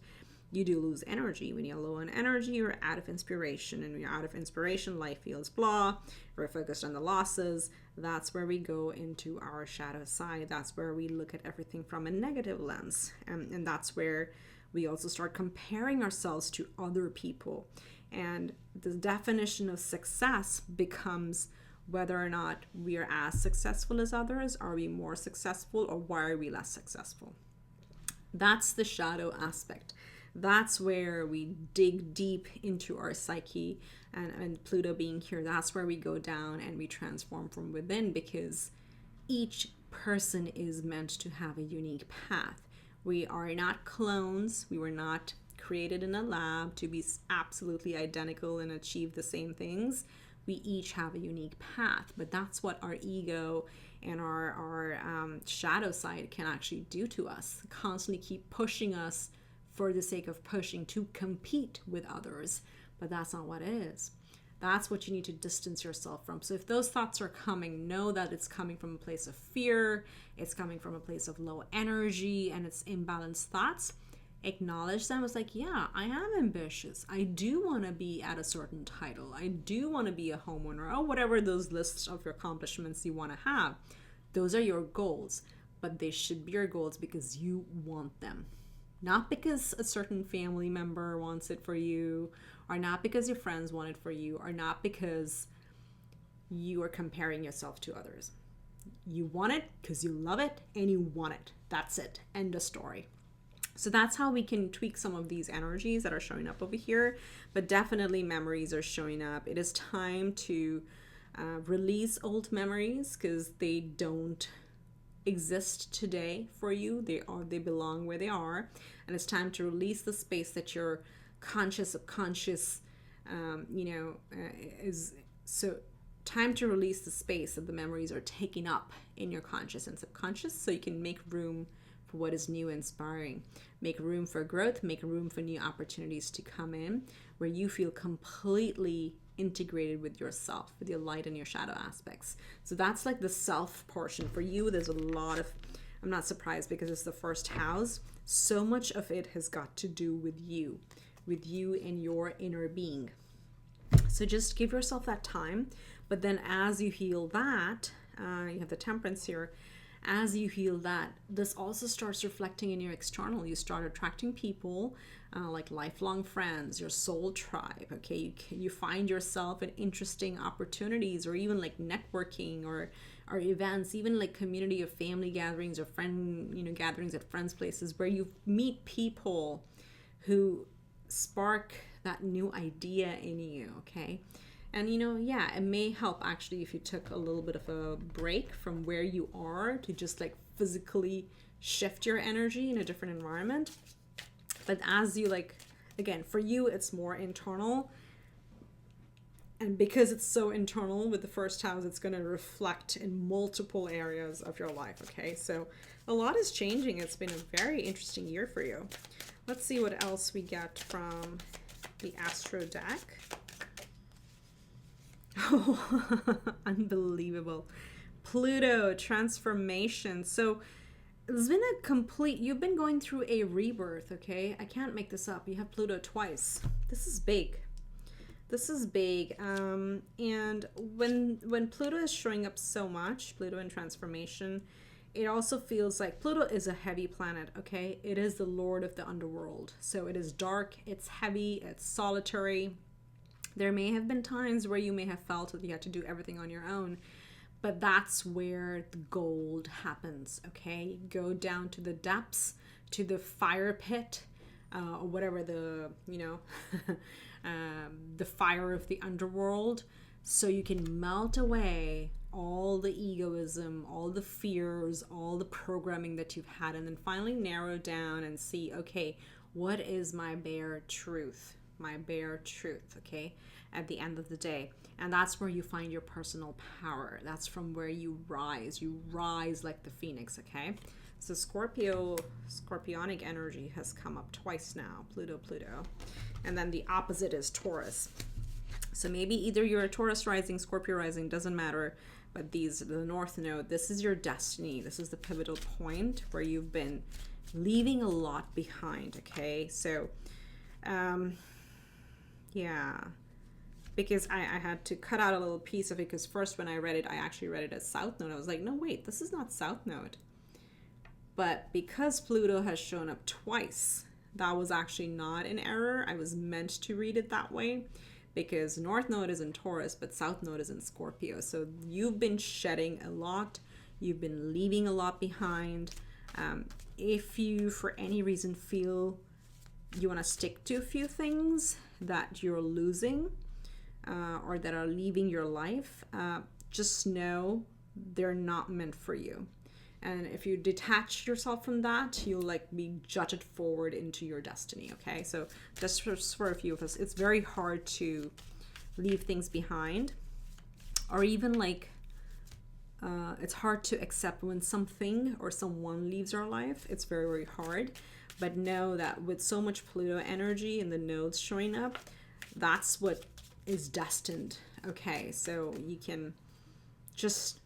you do lose energy. When you're low on energy, you're out of inspiration. And when you're out of inspiration, life feels blah. We're focused on the losses. That's where we go into our shadow side. That's where we look at everything from a negative lens. And that's where we also start comparing ourselves to other people. And the definition of success becomes whether or not we are as successful as others. Are we more successful, or why are we less successful? That's the shadow aspect. That's where we dig deep into our psyche, and Pluto being here, that's where we go down and we transform from within, because each person is meant to have a unique path. We are not clones. We were not created in a lab to be absolutely identical and achieve the same things. We each have a unique path, but that's what our ego and our shadow side can actually do to us. Constantly keep pushing us for the sake of pushing to compete with others, but that's not what it is. That's what you need to distance yourself from. So if those thoughts are coming, know that it's coming from a place of fear, it's coming from a place of low energy, and it's imbalanced thoughts. Acknowledge them as like, yeah, I am ambitious. I do want to be at a certain title. I do want to be a homeowner, or whatever those lists of your accomplishments you want to have. Those are your goals, but they should be your goals because you want them. Not because a certain family member wants it for you, or not because your friends want it for you, or not because you are comparing yourself to others. You want it because you love it and you want it. That's it. End of story. So that's how we can tweak some of these energies that are showing up over here. But definitely memories are showing up. It is time to release old memories because they don't exist today for you. They belong where they are, and it's time to release the space that your conscious subconscious is. So time to release the space that the memories are taking up in your conscious and subconscious, so you can make room for what is new and inspiring. Make room for growth, make room for new opportunities to come in where you feel completely integrated with yourself, with your light and your shadow aspects. So that's like the self portion. For you, there's a lot of, I'm not surprised because it's the first house. So much of it has got to do with you and your inner being. So just give yourself that time. But then as you heal that, you have the Temperance here. As you heal that, this also starts reflecting in your external. You start attracting people like lifelong friends, your soul tribe. Okay, you find yourself in interesting opportunities, or even like networking or events, even like community of family gatherings or gatherings at friends' places, where you meet people who spark that new idea in you. Okay. And it may help actually if you took a little bit of a break from where you are to just like physically shift your energy in a different environment. But as you again, for you, it's more internal. And because it's so internal with the first house, it's going to reflect in multiple areas of your life. Okay, so a lot is changing. It's been a very interesting year for you. Let's see what else we get from the Astro deck. Oh, unbelievable. Pluto transformation. So it's been you've been going through a rebirth, okay? I can't make this up. You have Pluto twice. This is big. And when Pluto is showing up so much, Pluto in transformation, it also feels like Pluto is a heavy planet, okay? It is the lord of the underworld. So it is dark, it's heavy, it's solitary. There may have been times where you may have felt that you had to do everything on your own, but that's where the gold happens, okay? Go down to the depths, to the fire pit, or whatever the fire of the underworld, so you can melt away all the egoism, all the fears, all the programming that you've had, and then finally narrow down and see, okay, what is my bare truth? Okay, at the end of the day. And that's where you find your personal power. That's from where you rise like the phoenix. Okay, so scorpionic energy has come up twice now. Pluto, and then the opposite is Taurus. So maybe either you're a Taurus rising, Scorpio rising, doesn't matter, but the North Node, this is your destiny. This is the pivotal point where you've been leaving a lot behind. Okay, so yeah, because I had to cut out a little piece of it, because first when I read it, I actually read it as South Node. I was like, no, wait, this is not South Node. But because Pluto has shown up twice, that was actually not an error. I was meant to read it that way, because North Node is in Taurus, but South Node is in Scorpio. So you've been shedding a lot. You've been leaving a lot behind. if you for any reason feel you want to stick to a few things that you're losing or that are leaving your life, just know they're not meant for you. And if you detach yourself from that, you'll like be jutted forward into your destiny. Okay, so just for a few of us, it's very hard to leave things behind, or even like it's hard to accept when something or someone leaves our life. It's very, very hard. But know that with so much Pluto energy and the nodes showing up, that's what is destined. Okay, so you can just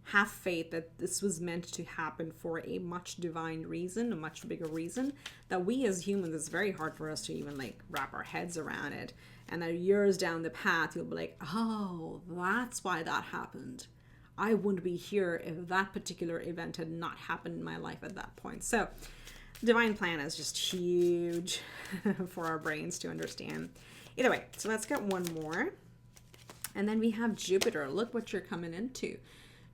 have faith that this was meant to happen for a much divine reason, a much bigger reason that we as humans, it's very hard for us to even like wrap our heads around it. And that years down the path, you'll be like, oh, that's why that happened. I wouldn't be here if that particular event had not happened in my life at that point. So divine plan is just huge for our brains to understand. Either way, so let's get one more. And then we have Jupiter. Look what you're coming into.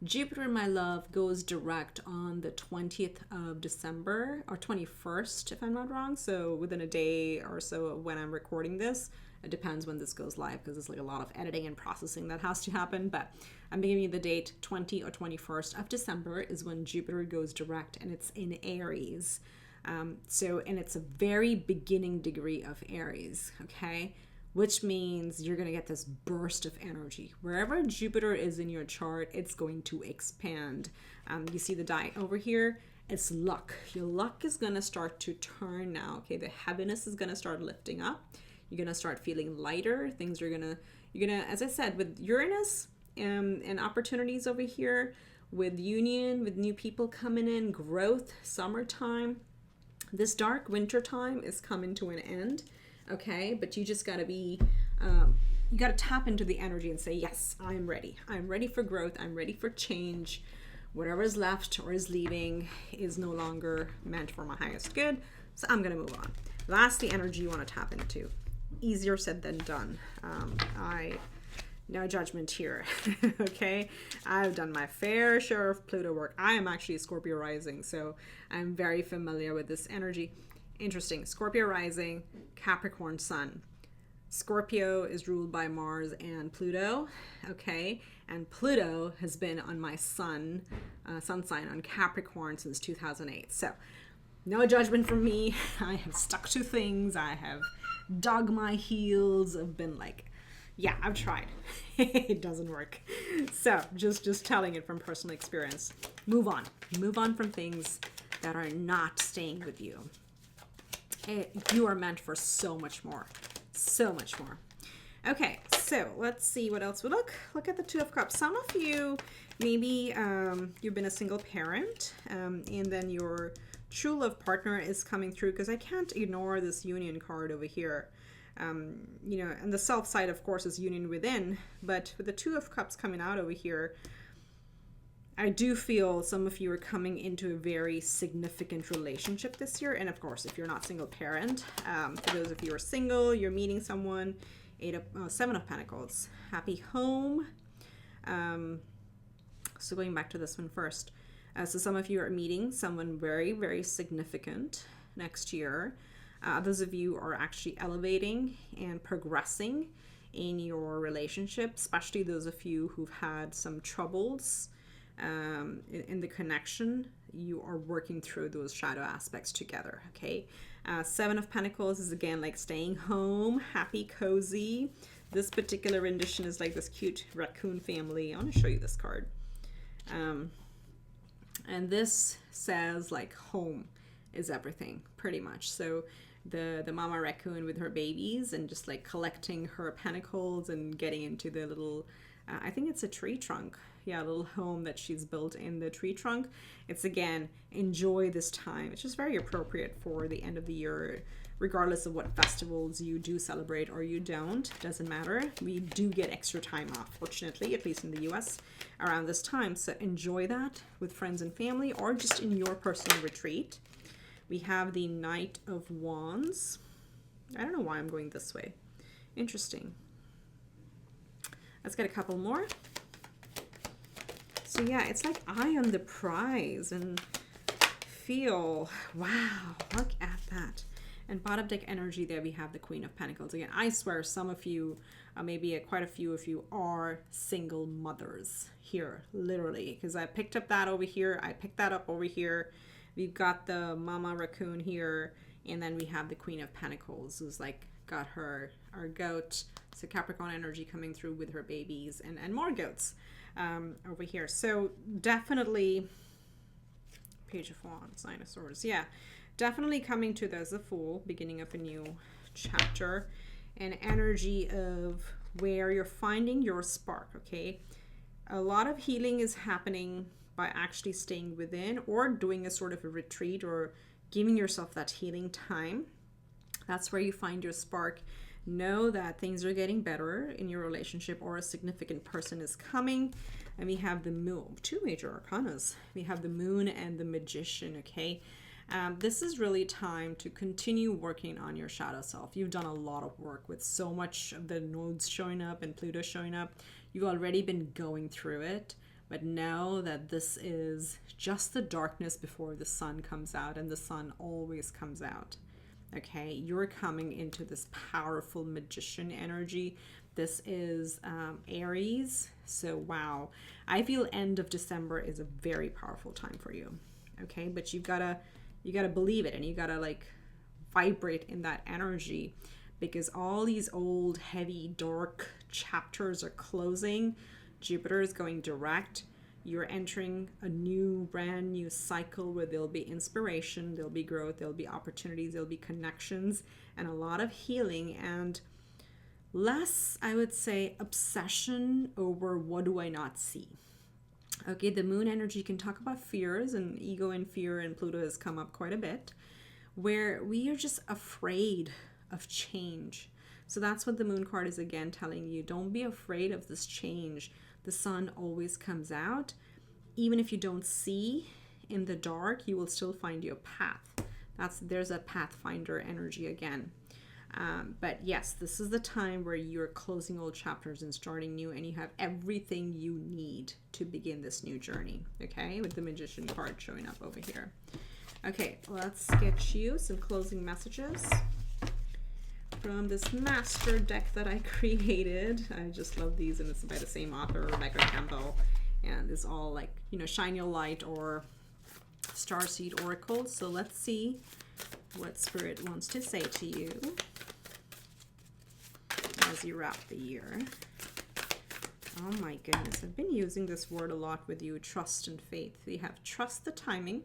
Jupiter, my love, goes direct on the 20th of December, or 21st, if I'm not wrong. So within a day or so of when I'm recording this. It depends when this goes live, because it's like a lot of editing and processing that has to happen. But I'm giving you the date, 20 or 21st of December is when Jupiter goes direct, and it's in Aries. And it's a very beginning degree of Aries, okay? Which means you're going to get this burst of energy. Wherever Jupiter is in your chart, it's going to expand. You see the die over here? It's luck. Your luck is going to start to turn now, okay? The heaviness is going to start lifting up. You're going to start feeling lighter. You're going to, as I said, with Uranus and opportunities over here, with union, with new people coming in, growth, summertime, this dark winter time is coming to an end. Okay, but you just got to be, you got to tap into the energy and say, yes, I'm ready. I'm ready for growth. I'm ready for change. Whatever is left or is leaving is no longer meant for my highest good. So I'm going to move on. That's the energy you want to tap into. Easier said than done. No judgment here. Okay, I've done my fair share of Pluto work. I am actually a Scorpio rising, so I'm very familiar with this energy. Interesting. Scorpio rising, Capricorn sun. Scorpio is ruled by Mars and Pluto, okay? And Pluto has been on my sun sign on Capricorn since 2008. So no judgment from me. I have stuck to things. I have dug my heels. I've been like, yeah, I've tried. It doesn't work. So just telling it from personal experience. Move on. Move on from things that are not staying with you. You are meant for so much more. So much more. Okay, so let's see what else we look at the Two of Cups. Some of you, maybe you've been a single parent, and then your true love partner is coming through, because I can't ignore this union card over here. And the self side, of course, is union within, but with the Two of Cups coming out over here, I do feel some of you are coming into a very significant relationship this year. And of course, if you're not single parent, for those of you who are single, you're meeting someone. Seven of Pentacles, happy home. So going back to this one first. So some of you are meeting someone very, very significant next year. Those of you are actually elevating and progressing in your relationship, especially those of you who've had some troubles in the connection. You are working through those shadow aspects together, okay? Seven of Pentacles is again like staying home, happy, cozy. This particular rendition is like this cute raccoon family. I want to show you this card. And this says like home is everything, pretty much. So the mama raccoon with her babies and just like collecting her pentacles and getting into the little, I think it's a tree trunk. Yeah, a little home that she's built in the tree trunk. It's again, enjoy this time. It's just very appropriate for the end of the year, regardless of what festivals you do celebrate or you don't. Doesn't matter. We do get extra time off, fortunately, at least in the US, around this time. So enjoy that with friends and family or just in your personal retreat. We have the Knight of Wands. I don't know why I'm going this way. Interesting. Let's get a couple more. So yeah, it's like eye on the prize and feel? Wow, look at that. And bottom deck energy there, we have the Queen of Pentacles. Again, I swear some of you, maybe quite a few of you are single mothers here, literally. Because I picked up that over here. I picked that up over here. We've got the Mama Raccoon here. And then we have the Queen of Pentacles, who's like got our goat. So Capricorn energy coming through with her babies and more goats over here. So definitely, Page of Wands, Nine of Swords. Yeah, definitely coming to there's a Fool, beginning of a new chapter. An energy of where you're finding your spark, okay? A lot of healing is happening by actually staying within or doing a sort of a retreat or giving yourself that healing time. That's where you find your spark. Know that things are getting better in your relationship or a significant person is coming. And we have the moon, two major arcanas. We have the moon and the magician, okay? This is really time to continue working on your shadow self. You've done a lot of work with so much of the nodes showing up and Pluto showing up. You've already been going through it, but know that this is just the darkness before the sun comes out, and the sun always comes out. Okay, you're coming into this powerful magician energy. This is Aries. So wow, I feel end of December is a very powerful time for you. Okay, but you gotta believe it, and you gotta like vibrate in that energy, because all these old heavy dark chapters are closing. Jupiter is going direct. You're entering a new, brand new cycle where there'll be inspiration, there'll be growth, there'll be opportunities, there'll be connections, and a lot of healing, and less, I would say, obsession over what do I not see. Okay, the moon energy can talk about fears, and ego and fear and Pluto has come up quite a bit, where we are just afraid of change. So that's what the moon card is again telling you. Don't be afraid of this change. The sun always comes out. Even if you don't see in the dark, you will still find your path. There's a pathfinder energy again. But yes, this is the time where you're closing old chapters and starting new, and you have everything you need to begin this new journey. Okay, with the magician card showing up over here. Okay, let's get you some closing messages from this master deck that I created. I just love these, and it's by the same author, Rebecca Campbell, and it's all like, you know, Shine Your Light or Starseed Oracle. So let's see what Spirit wants to say to you as you wrap the year. Oh my goodness, I've been using this word a lot with you, trust and faith. We have trust the timing,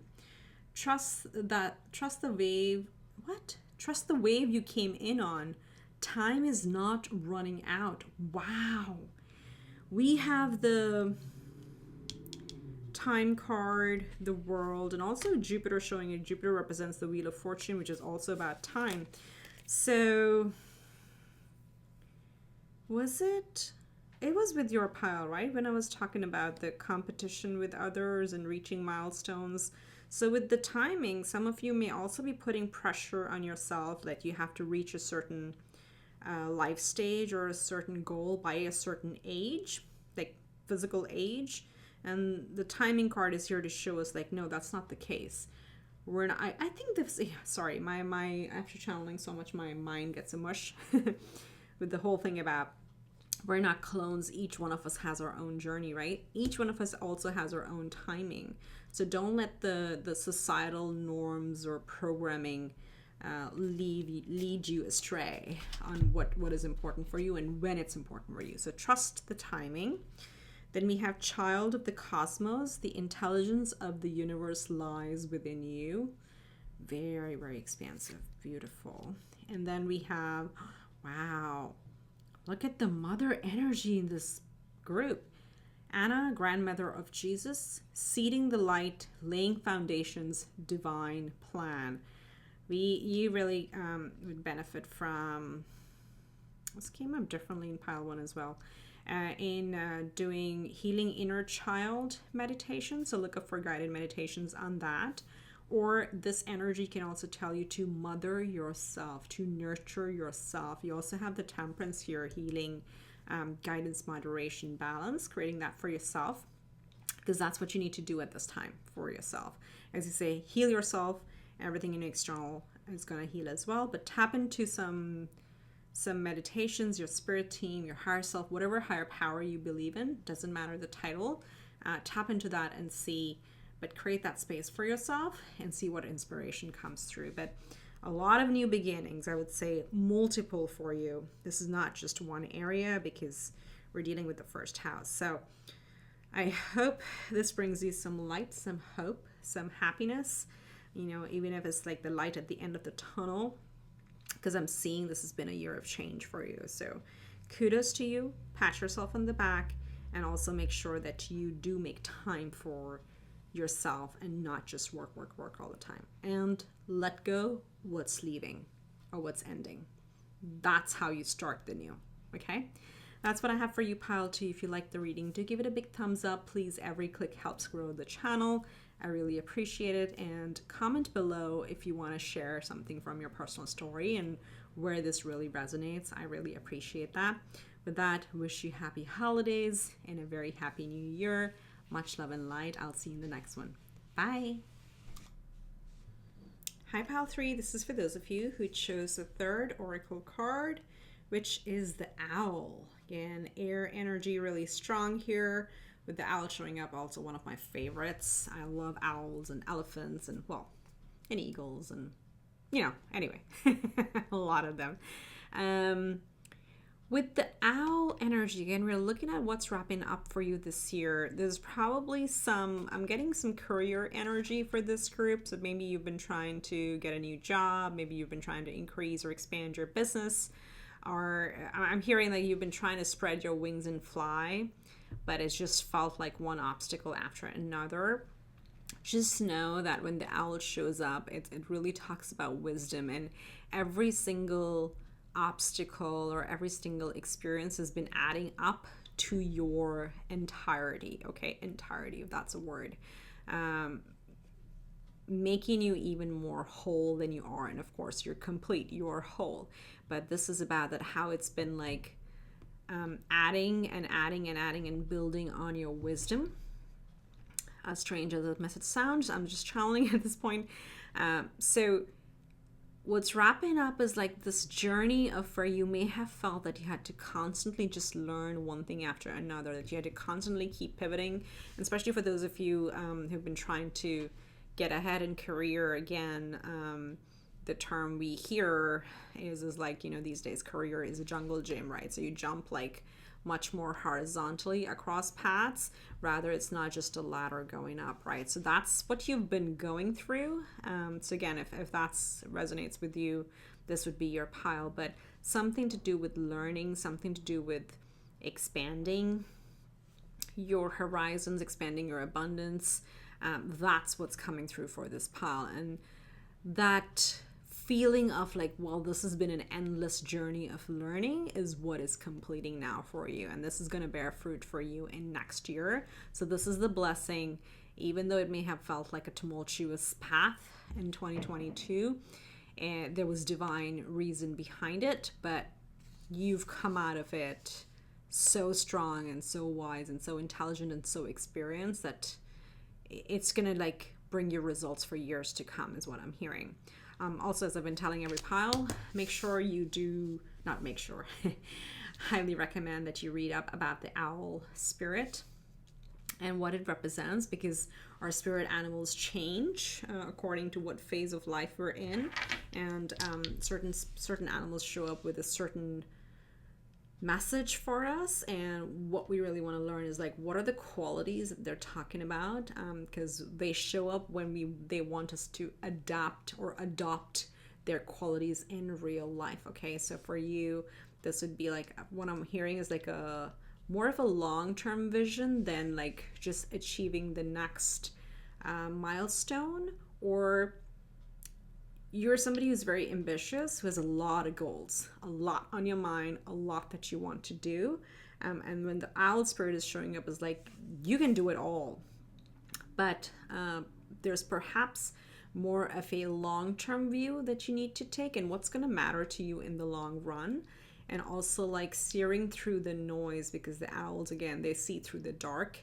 trust the wave. What? Trust the wave you came in on. Time is not running out. Wow. We have the time card, the world, and also Jupiter showing you. Jupiter represents the Wheel of Fortune, which is also about time. So was it? It was with your pile, right? When I was talking about the competition with others and reaching milestones. So with the timing, some of you may also be putting pressure on yourself that you have to reach a certain life stage or a certain goal by a certain age, like physical age. And the timing card is here to show us like, no, that's not the case. We're not, I think this, sorry, my after channeling so much, my mind gets a mush with the whole thing about we're not clones. Each one of us has our own journey, right? Each one of us also has our own timing. So don't let the societal norms or programming lead you astray on what is important for you and when it's important for you. So trust the timing. Then we have Child of the Cosmos. The intelligence of the universe lies within you. Very, very expansive. Beautiful. And then we have, wow, look at the mother energy in this group. Anna, grandmother of Jesus, seeding the light, laying foundations, divine plan. You really would benefit from, this came up differently in pile 1 as well, in doing healing inner child meditation. So look up for guided meditations on that. Or this energy can also tell you to mother yourself, to nurture yourself. You also have the Temperance here, healing, guidance, moderation, balance, creating that for yourself. because that's what you need to do at this time for yourself. As you say, heal yourself. Everything in external is going to heal as well, but tap into some meditations, your spirit team, your higher self, whatever higher power you believe in, doesn't matter the title. Tap into that and see, but create that space for yourself and see what inspiration comes through. But a lot of new beginnings, I would say multiple for you. This is not just one area because we're dealing with the first house. So I hope this brings you some light, some hope, some happiness, you know, even if it's like the light at the end of the tunnel, because I'm seeing this has been a year of change for you. So kudos to you, pat yourself on the back, and also make sure that you do make time for yourself and not just work all the time. And let go what's leaving or what's ending. That's how you start the new, okay? That's what I have for you, pile 2. If you like the reading, do give it a big thumbs up. Please, every click helps grow the channel. I really appreciate it. And comment below if you want to share something from your personal story and where this really resonates. I really appreciate that. With that, wish you happy holidays and a very happy new year. Much love and light. I'll see you in the next one. Bye. Hi, pile 3. This is for those of you who chose the third oracle card, which is the owl. Again, air energy really strong here with the owl showing up. Also one of my favorites. I love owls and elephants and, well, and eagles and, you know, anyway, a lot of them. With the owl energy, again, we're looking at what's wrapping up for you this year. There's probably I'm getting some career energy for this group. So maybe you've been trying to get a new job. Maybe you've been trying to increase or expand your business. Or I'm hearing that you've been trying to spread your wings and fly, but it's just felt like one obstacle after another. Just know that when the owl shows up, it really talks about wisdom, and every single obstacle or every single experience has been adding up to your entirety. Okay, entirety, if that's a word. Making you even more whole than you are. And of course, you're complete, you're whole. But this is about that how it's been like adding and adding and adding and building on your wisdom. As strange as that message sounds, I'm just channeling at this point. So what's wrapping up is like this journey of where you may have felt that you had to constantly just learn one thing after another, that you had to constantly keep pivoting, and especially for those of you who've been trying to get ahead in career. Again, the term we hear is like, you know, these days career is a jungle gym, right? So you jump like much more horizontally across paths, rather it's not just a ladder going up, right? So that's what you've been going through. So again, if that resonates with you, this would be your pile. But something to do with learning, something to do with expanding your horizons, expanding your abundance. That's what's coming through for this pile. And that feeling of like, well, this has been an endless journey of learning is what is completing now for you. And this is going to bear fruit for you in next year. So this is the blessing, even though it may have felt like a tumultuous path in 2022, and there was divine reason behind it, but you've come out of it so strong and so wise and so intelligent and so experienced that it's going to like bring you results for years to come is what I'm hearing. Also, as I've been telling every pile, make sure you do, not make sure, highly recommend that you read up about the owl spirit and what it represents, because our spirit animals change according to what phase of life we're in, and certain animals show up with a certain message for us. And what we really want to learn is like, what are the qualities that they're talking about, because they show up when they want us to adapt or adopt their qualities in real life. Okay, so for you, this would be like, what I'm hearing is like a more of a long-term vision than like just achieving the next milestone, or you're somebody who's very ambitious, who has a lot of goals, a lot on your mind, a lot that you want to do. And when the owl spirit is showing up, is like, you can do it all. But there's perhaps more of a long-term view that you need to take, and what's going to matter to you in the long run. And also like steering through the noise, because the owls, again, they see through the dark.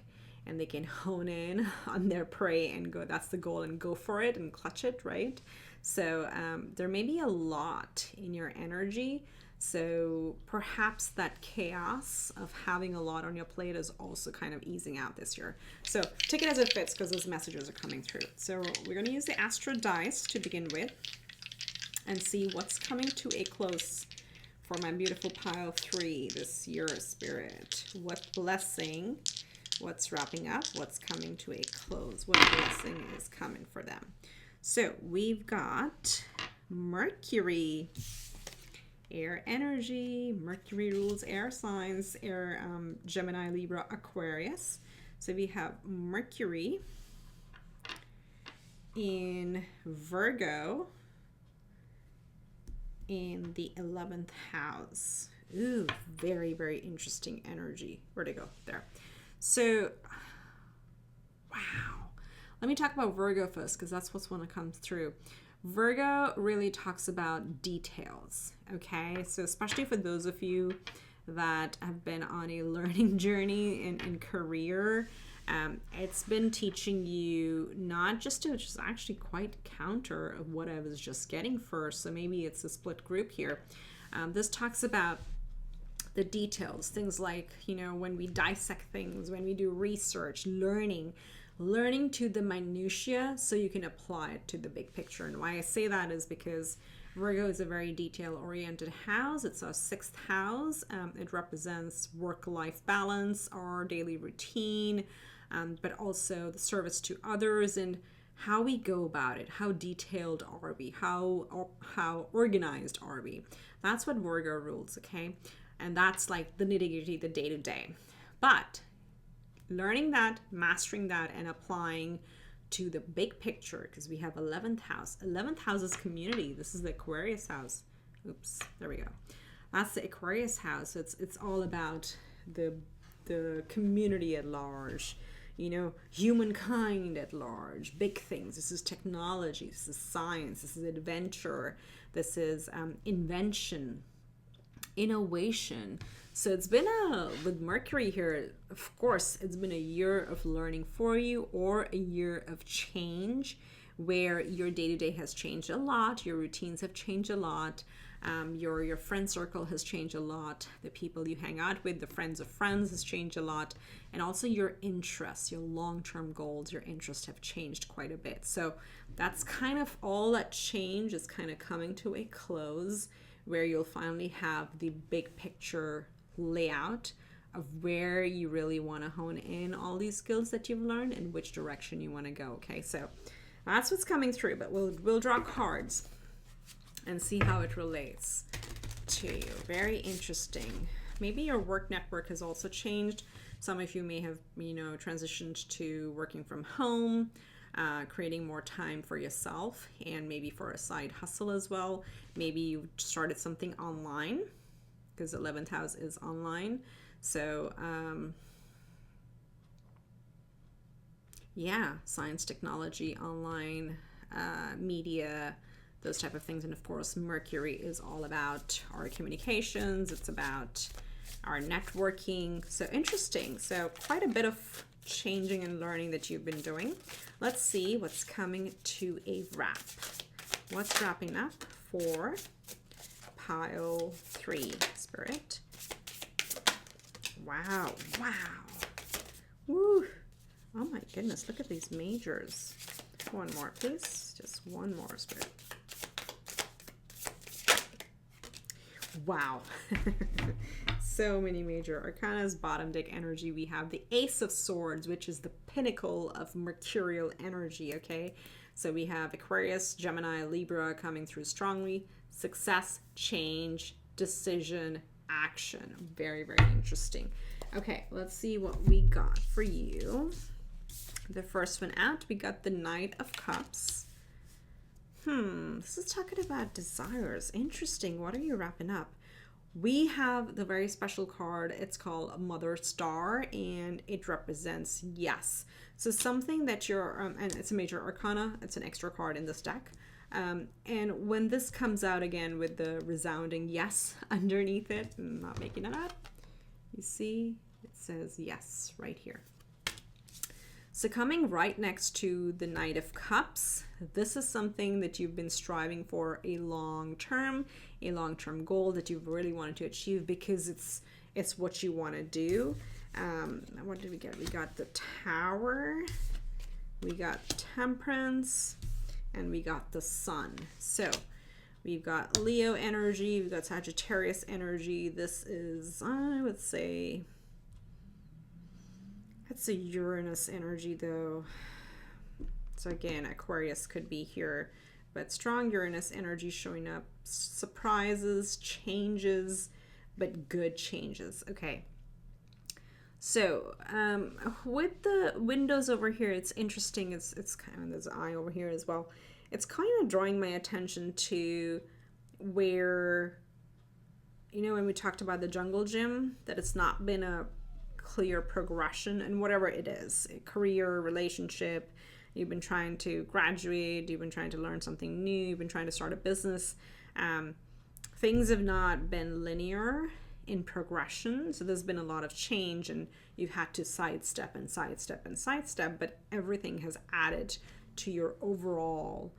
and they can hone in on their prey and go, that's the goal, and go for it and clutch it, right? So there may be a lot in your energy. So perhaps that chaos of having a lot on your plate is also kind of easing out this year. So take it as it fits, because those messages are coming through. So we're going to use the Astro dice to begin with and see what's coming to a close for my beautiful pile 3 this year, Spirit. What blessing, what's wrapping up, what's coming to a close, what blessing is coming for them. So we've got Mercury. Air energy. Mercury rules air signs, air, Gemini, Libra, Aquarius. So we have Mercury in Virgo in the 11th house. Ooh, very, very interesting energy. Where'd it go? There. So, wow. Let me talk about Virgo first, because that's what's going to come through. Virgo really talks about details, okay? So especially for those of you that have been on a learning journey in career, it's been teaching you not just to just actually quite counter of what I was just getting first. So maybe it's a split group here. This talks about the details, things like, you know, when we dissect things, when we do research, learning to the minutiae so you can apply it to the big picture. And why I say that is because Virgo is a very detail-oriented house. It's our 6th house. It represents work-life balance, our daily routine, but also the service to others and how we go about it. How detailed are we? How organized are we? That's what Virgo rules, okay? And that's like the nitty-gritty, the day-to-day. But learning that, mastering that, and applying to the big picture, because we have 11th house. 11th house is community. This is the Aquarius house. Oops, there we go. That's the Aquarius house. It's all about the community at large, you know, humankind at large, big things. This is technology, this is science, this is adventure, this is invention, innovation. So it's been with Mercury here, of course, it's been a year of learning for you, or a year of change where your day-to-day has changed a lot, your routines have changed a lot, your friend circle has changed a lot, the people you hang out with, the friends of friends has changed a lot, and also your interests, your long-term goals, your interests have changed quite a bit. So that's kind of all that change is kind of coming to a close, where you'll finally have the big picture layout of where you really want to hone in all these skills that you've learned and which direction you want to go. Okay, so that's what's coming through, but we'll draw cards and see how it relates to you. Very interesting. Maybe your work network has also changed. Some of you may have, you know, transitioned to working from home, creating more time for yourself, and maybe for a side hustle as well. Maybe you started something online, because 11th house is online. So yeah, science, technology, online, media, those type of things. And of course, Mercury is all about our communications. It's about our networking. So interesting. So quite a bit of changing and learning that you've been doing. Let's see what's coming to a wrap. What's wrapping up for pile 3, Spirit? Wow. Woo. Oh my goodness, look at these majors. One more, please. Just one more, Spirit. Wow. So many major arcanas. Bottom deck energy, we have the Ace of Swords, which is the pinnacle of mercurial energy, okay? So we have Aquarius, Gemini, Libra coming through strongly. Success, change, decision, action. Very, very interesting. Okay, let's see what we got for you. The first one out, we got the Knight of Cups. This is talking about desires. Interesting. What are you wrapping up? We have the very special card. It's called Mother Star, and it represents yes. So something that you're, and it's a major arcana. It's an extra card in this deck. And when this comes out again with the resounding yes underneath it, I'm not making it up. You see, it says yes right here. So coming right next to the Knight of Cups, this is something that you've been striving for a long term goal that you've really wanted to achieve because it's what you want to do. What did we get? We got the Tower, we got Temperance, and we got the Sun. So we've got Leo energy, we've got Sagittarius energy. This is, I would say, that's a Uranus energy though. So again, Aquarius could be here, but strong Uranus energy showing up. Surprises, changes, but good changes. Okay. So with the windows over here, it's interesting. It's kind of, there's an eye over here as well. It's kind of drawing my attention to where, you know, when we talked about the jungle gym, that it's not been a clear progression and whatever it is, a career, relationship, you've been trying to graduate, you've been trying to learn something new, you've been trying to start a business. Things have not been linear in progression, so there's been a lot of change and you've had to sidestep, but everything has added to your overall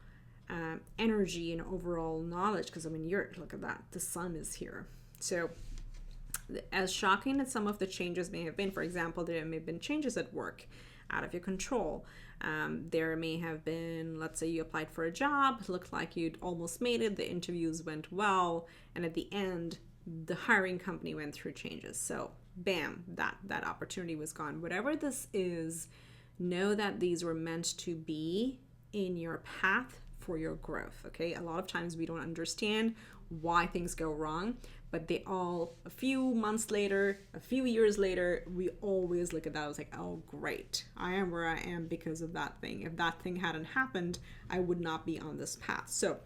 energy and overall knowledge, because I mean, look at that, the Sun is here. So as shocking as some of the changes may have been, for example, there may have been changes at work out of your control. There may have been, let's say you applied for a job, looked like you'd almost made it, the interviews went well, and at the end the hiring company went through changes. So bam, that opportunity was gone. Whatever this is, know that these were meant to be in your path for your growth. Okay, a lot of times we don't understand why things go wrong, but they all, a few months later, a few years later, we always look at that. I was like, oh great, I am where I am because of that thing. If that thing hadn't happened, I would not be on this path. So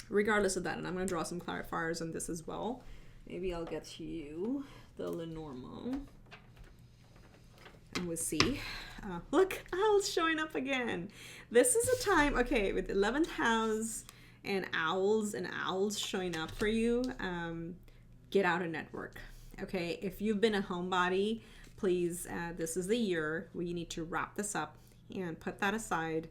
regardless of that, and I'm going to draw some clarifiers on this as well. Maybe I'll get to you the Lenormand, and we'll see. Look, owls showing up again. This is a time, okay, with 11th house and owls showing up for you. Get out and network. Okay, if you've been a homebody, please, this is the year where you need to wrap this up and put that aside.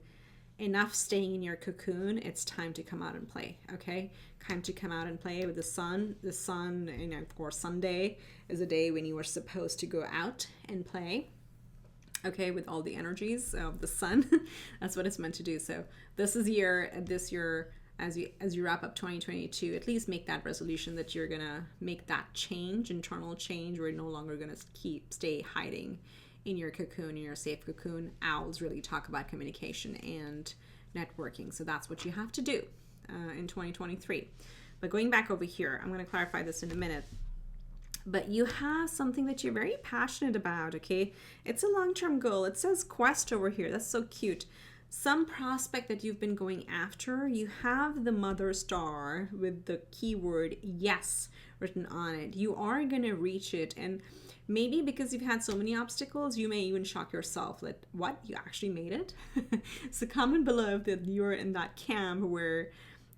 Enough staying in your cocoon. It's time to come out and play. Okay, time to come out and play with the sun. The sun, and of course Sunday is a day when you are supposed to go out and play. Okay, with all the energies of the sun. That's what it's meant to do. So this year, as you wrap up 2022, at least make that resolution that you're gonna make that change, internal change. We're no longer gonna stay hiding in your cocoon, in your safe cocoon. Owls really talk about communication and networking, so that's what you have to do in 2023. But going back over here, I'm going to clarify this in a minute, but you have something that you're very passionate about. Okay, it's a long-term goal. It says quest over here. That's so cute. Some prospect that you've been going after, you have the mother star with the keyword yes written on it. You are going to reach it, and maybe because you've had so many obstacles, you may even shock yourself that, what, you actually made it? So comment below if you're in that camp where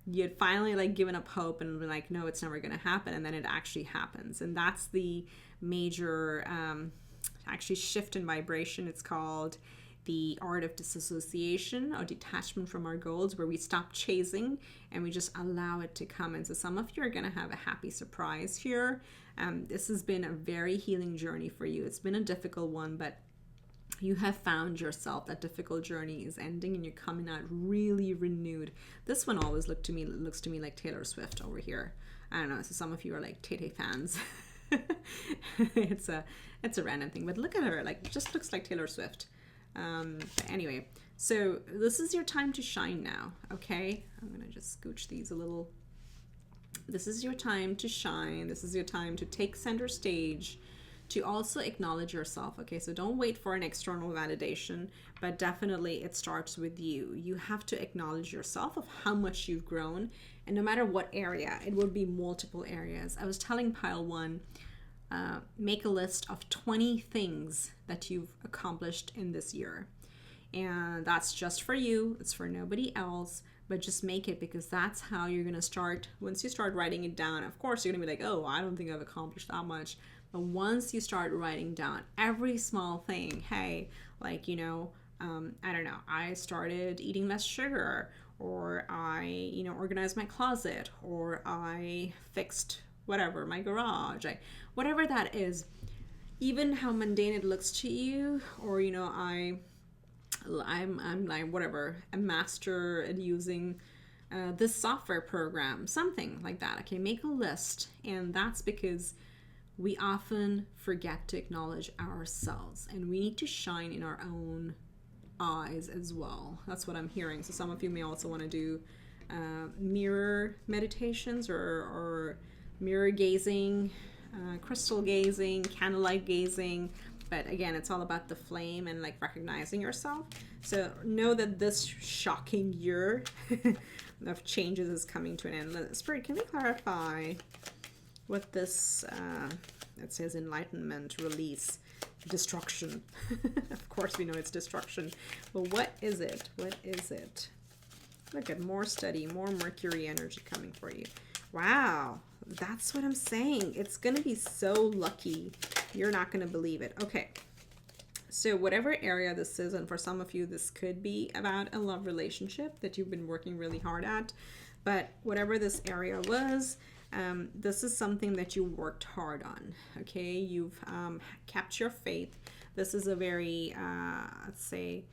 you had finally like given up hope and been like, no, it's never going to happen, and then it actually happens. And that's the major actually shift in vibration. It's called the art of disassociation or detachment from our goals, where we stop chasing and we just allow it to come. And so some of you are going to have a happy surprise here. This has been a very healing journey for you. It's been a difficult one, but you have found yourself. That difficult journey is ending and you're coming out really renewed. This one always looks to me like Taylor Swift over here. I don't know, so some of you are like Tay fans. It's a random thing, but look at her, like, just looks like Taylor Swift. But anyway, so this is your time to shine now. Okay, I'm gonna just scooch these a little. This is your time to shine. This is your time to take center stage, to also acknowledge yourself. Okay, so don't wait for an external validation, but definitely it starts with you. You have to acknowledge yourself of how much you've grown, and no matter what area, it would be multiple areas. I was telling Pile 1, make a list of 20 things that you've accomplished in this year. And that's just for you. It's for nobody else, but just make it, because that's how you're going to start. Once you start writing it down, of course, you're going to be like, oh, I don't think I've accomplished that much. But once you start writing down every small thing, hey, like, you know, I don't know, I started eating less sugar, or I, organized my closet, or I fixed whatever, my garage, whatever that is, even how mundane it looks to you, or, I'm like, whatever, a master at using this software program, something like that. Okay, make a list. And that's because we often forget to acknowledge ourselves, and we need to shine in our own eyes as well. That's what I'm hearing. So some of you may also want to do mirror meditations, or mirror gazing, crystal gazing, candlelight gazing. But again, it's all about the flame and like recognizing yourself. So know that this shocking year of changes is coming to an end. Spirit, can we clarify what this, it says enlightenment, release, destruction. Of course we know it's destruction. But what is it? What is it? Look at more study, more Mercury energy coming for you. Wow, that's what I'm saying. It's going to be so lucky. You're not going to believe it. Okay, so whatever area this is, and for some of you this could be about a love relationship that you've been working really hard at, but whatever this area was, this is something that you worked hard on. Okay, you've kept your faith. This is a very, let's say,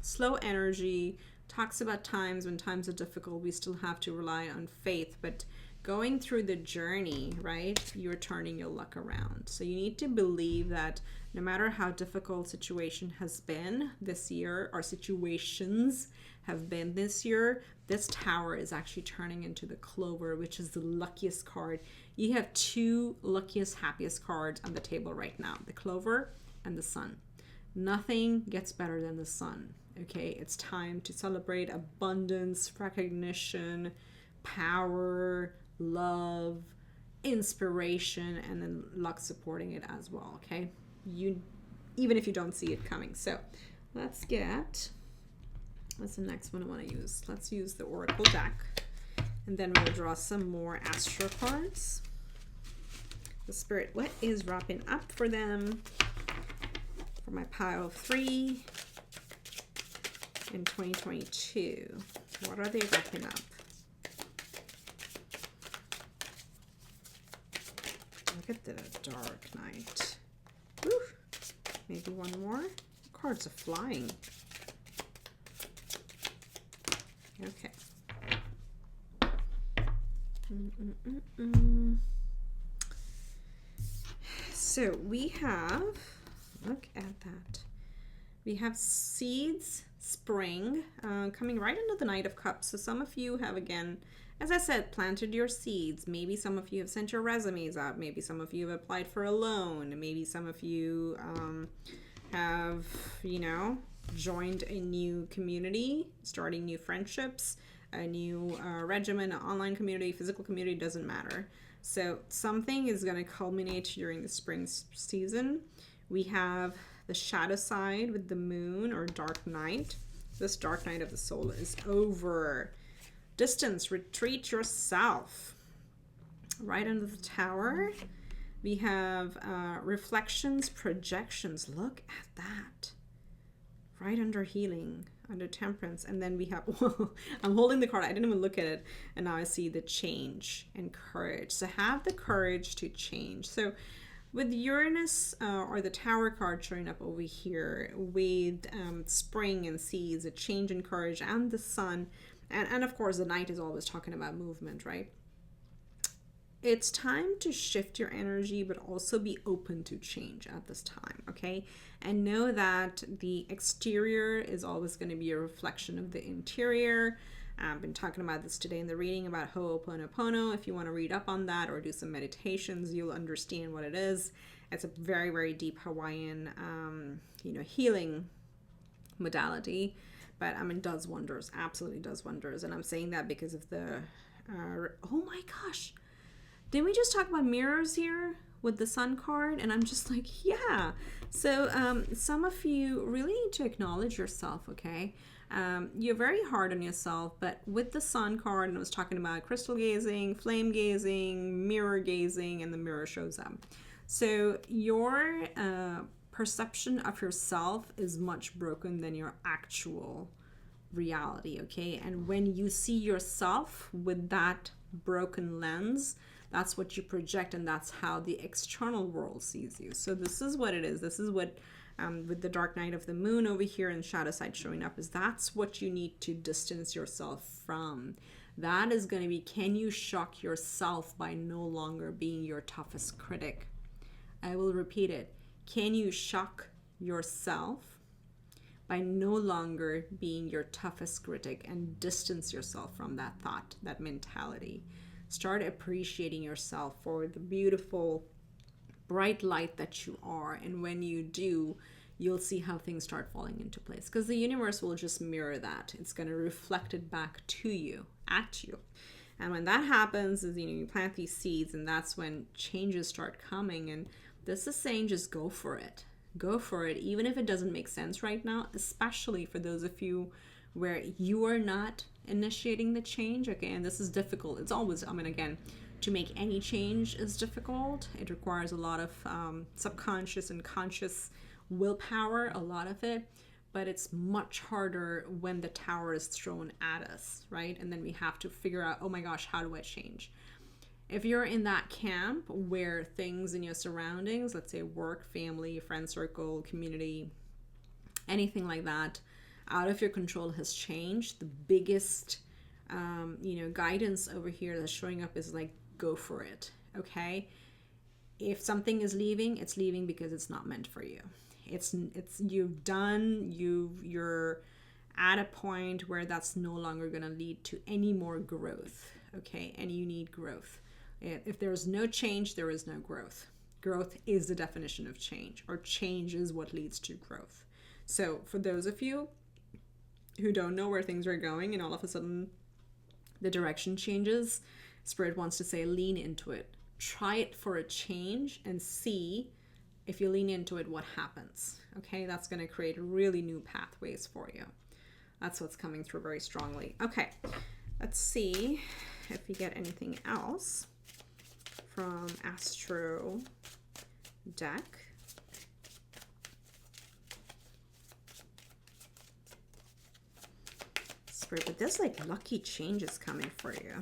slow energy. Talks about times when times are difficult, we still have to rely on faith, but going through the journey, right, you're turning your luck around. So you need to believe that no matter how difficult situation has been this year, or situations have been this year, this tower is actually turning into the clover, which is the luckiest card. You have two luckiest, happiest cards on the table right now, the clover and the sun. Nothing gets better than the sun. Okay, it's time to celebrate abundance, recognition, power, love, inspiration, and then luck supporting it as well. Okay, even if you don't see it coming. So let's get, what's the next one I want to use? Let's use the Oracle deck, and then we'll draw some more astro cards. The Spirit, what is wrapping up for them for my pile of 3 in 2022? What are they wrapping up? Look at the Dark Knight. Woo. Maybe one more. Cards are flying. Okay. So we have, look at that. We have seeds, spring, coming right into the Knight of Cups. So some of you have, again, as I said, planted your seeds. Maybe some of you have sent your resumes out. Maybe some of you have applied for a loan. Maybe some of you have, joined a new community, starting new friendships, a new regimen, an online community, physical community, doesn't matter. So something is going to culminate during the spring season. We have the shadow side with the moon, or dark night. This dark night of the soul is over. Distance, retreat yourself. Right under the tower, we have reflections, projections. Look at that. Right under healing, under temperance. And then we have, I'm holding the card, I didn't even look at it, and now I see the change and courage. So have the courage to change. So with Uranus, or the tower card showing up over here, with spring and seeds, a change in courage, and the sun, and of course the knight is always talking about movement, right? It's time to shift your energy, but also be open to change at this time, okay? And know that the exterior is always going to be a reflection of the interior. I've been talking about this today in the reading about Ho'oponopono. If you want to read up on that or do some meditations, you'll understand what it is. It's a very, very deep Hawaiian, healing modality. But does wonders, absolutely does wonders. And I'm saying that because of the, oh my gosh. Didn't we just talk about mirrors here with the sun card? And I'm just like, yeah. So some of you really need to acknowledge yourself, okay? You're very hard on yourself, but with the sun card, and I was talking about crystal gazing, flame gazing, mirror gazing, and the mirror shows up. So your perception of yourself is much broken than your actual reality, okay? And when you see yourself with that broken lens, that's what you project, and that's how the external world sees you. So this is what it is. This is what, with the dark night of the moon over here and shadow side showing up, is that's what you need to distance yourself from. That is going to be, can you shock yourself by no longer being your toughest critic? I will repeat it. Can you shock yourself by no longer being your toughest critic and distance yourself from that thought, that mentality? Start appreciating yourself for the beautiful, bright light that you are. And when you do, you'll see how things start falling into place, because the universe will just mirror that. It's going to reflect it back to you, at you. And when that happens is, you plant these seeds, and that's when changes start coming. And this is saying, just go for it. Go for it, even if it doesn't make sense right now, especially for those of you where you are not initiating the change. Okay, and this is difficult. It's always, again, to make any change is difficult. It requires a lot of subconscious and conscious willpower, a lot of it, but it's much harder when the tower is thrown at us, right? And then we have to figure out, oh my gosh, how do I change? If you're in that camp where things in your surroundings, let's say work, family, friend circle, community, anything like that, out of your control has changed, the biggest, guidance over here that's showing up is like, go for it, okay? If something is leaving, it's leaving because it's not meant for you. It's you're at a point where that's no longer going to lead to any more growth, okay? And you need growth. If there's no change, there is no growth. Growth is the definition of change, or change is what leads to growth. So for those of you who don't know where things are going and all of a sudden the direction changes, Spirit wants to say, lean into it. Try it for a change and see if you lean into it, what happens. Okay, that's going to create really new pathways for you. That's what's coming through very strongly. Okay, let's see if we get anything else from Astro deck. Spirit, but there's like lucky changes coming for you.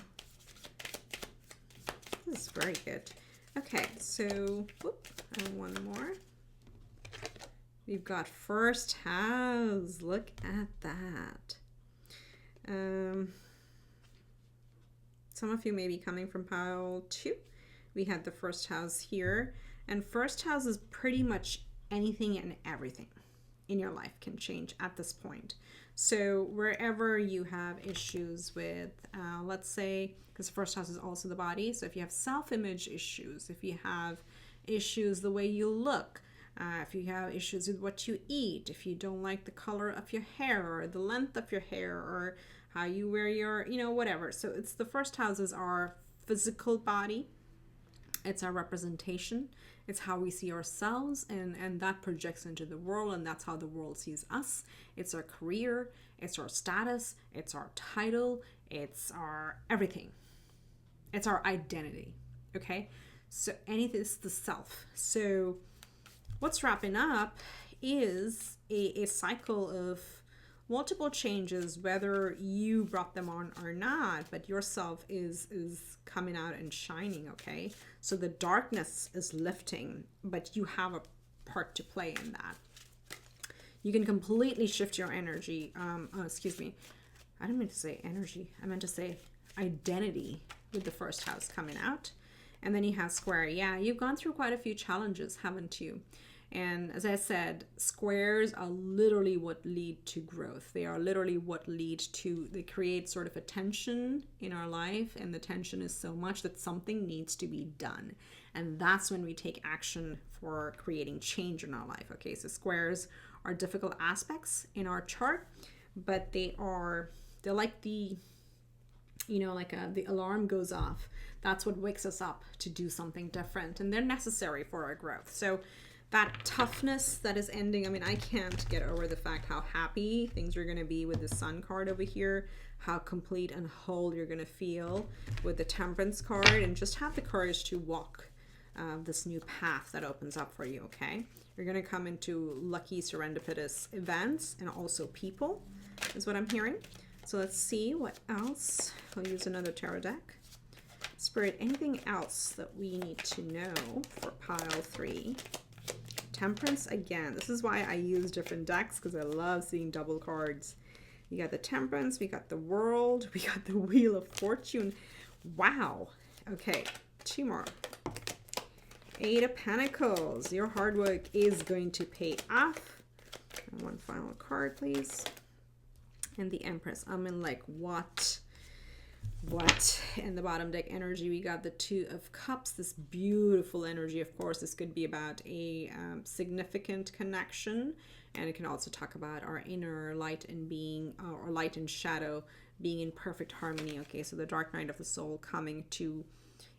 This is very good. Okay, so one more. We've got first house. Look at that. Some of you may be coming from pile 2. We had the first house here. And first house is pretty much anything and everything in your life can change at this point. So wherever you have issues with, let's say, because first house is also the body. So if you have self-image issues, if you have issues the way you look, if you have issues with what you eat, if you don't like the color of your hair or the length of your hair or how you wear your, whatever. So it's the first house is our physical body. It's our representation. It's how we see ourselves, and that projects into the world, and that's how the world sees us. It's our career, it's our status, it's our title, it's our everything. It's our identity, okay? So anything is the self. So what's wrapping up is a cycle of multiple changes, whether you brought them on or not, but yourself is coming out and shining, okay? So the darkness is lifting, but you have a part to play in that. You can completely shift your energy. Excuse me. I didn't mean to say energy. I meant to say identity with the first house coming out. And then you have square. Yeah, you've gone through quite a few challenges, haven't you? And as I said, squares are literally what lead to growth. They are literally what lead to, they create sort of a tension in our life, and the tension is so much that something needs to be done. And that's when we take action for creating change in our life. Okay, so squares are difficult aspects in our chart, but they're like the, the alarm goes off. That's what wakes us up to do something different, and they're necessary for our growth. So that toughness that is ending, I can't get over the fact how happy things are going to be with the Sun card over here, how complete and whole you're going to feel with the Temperance card, and just have the courage to walk this new path that opens up for you, okay? You're going to come into lucky serendipitous events and also people is what I'm hearing. So let's see what else. I'll use another tarot deck. Spirit, anything else that we need to know for pile 3? Temperance again. This is why I use different decks, because I love seeing double cards. We got the Temperance, we got the World, we got the Wheel of Fortune. Wow. Okay, 2 more. 8 of Pentacles. Your hard work is going to pay off. And 1 final card, please. And the Empress. I'm in like, what? In the bottom deck energy, we got the 2 of Cups. This beautiful energy. Of course, this could be about a significant connection. And it can also talk about our inner light and being, or light and shadow being in perfect harmony. Okay, so the dark night of the soul coming to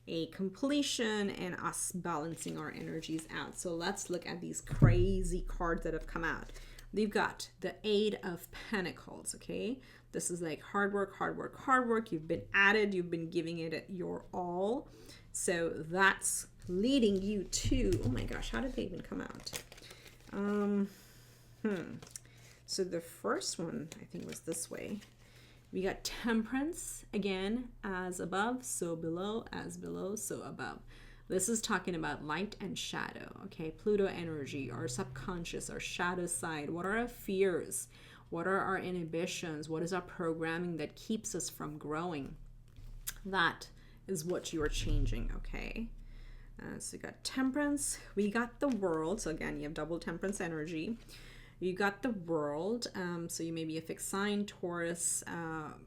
a completion and us balancing our energies out. So let's look at these crazy cards that have come out. We've got the 8 of Pentacles, okay? This is like hard work, hard work, hard work. You've been at it. You've been giving it your all. So that's leading you to, oh my gosh, how did they even come out? So the first one, I think, was this way. We got Temperance, again, as above, so below, as below, so above. This is talking about light and shadow, okay? Pluto energy, our subconscious, our shadow side. What are our fears? What are our inhibitions? What is our programming that keeps us from growing? That is what you are changing, okay? So we got Temperance. We got the World. So again, you have double Temperance energy. You got the World, so you may be a fixed sign, Taurus,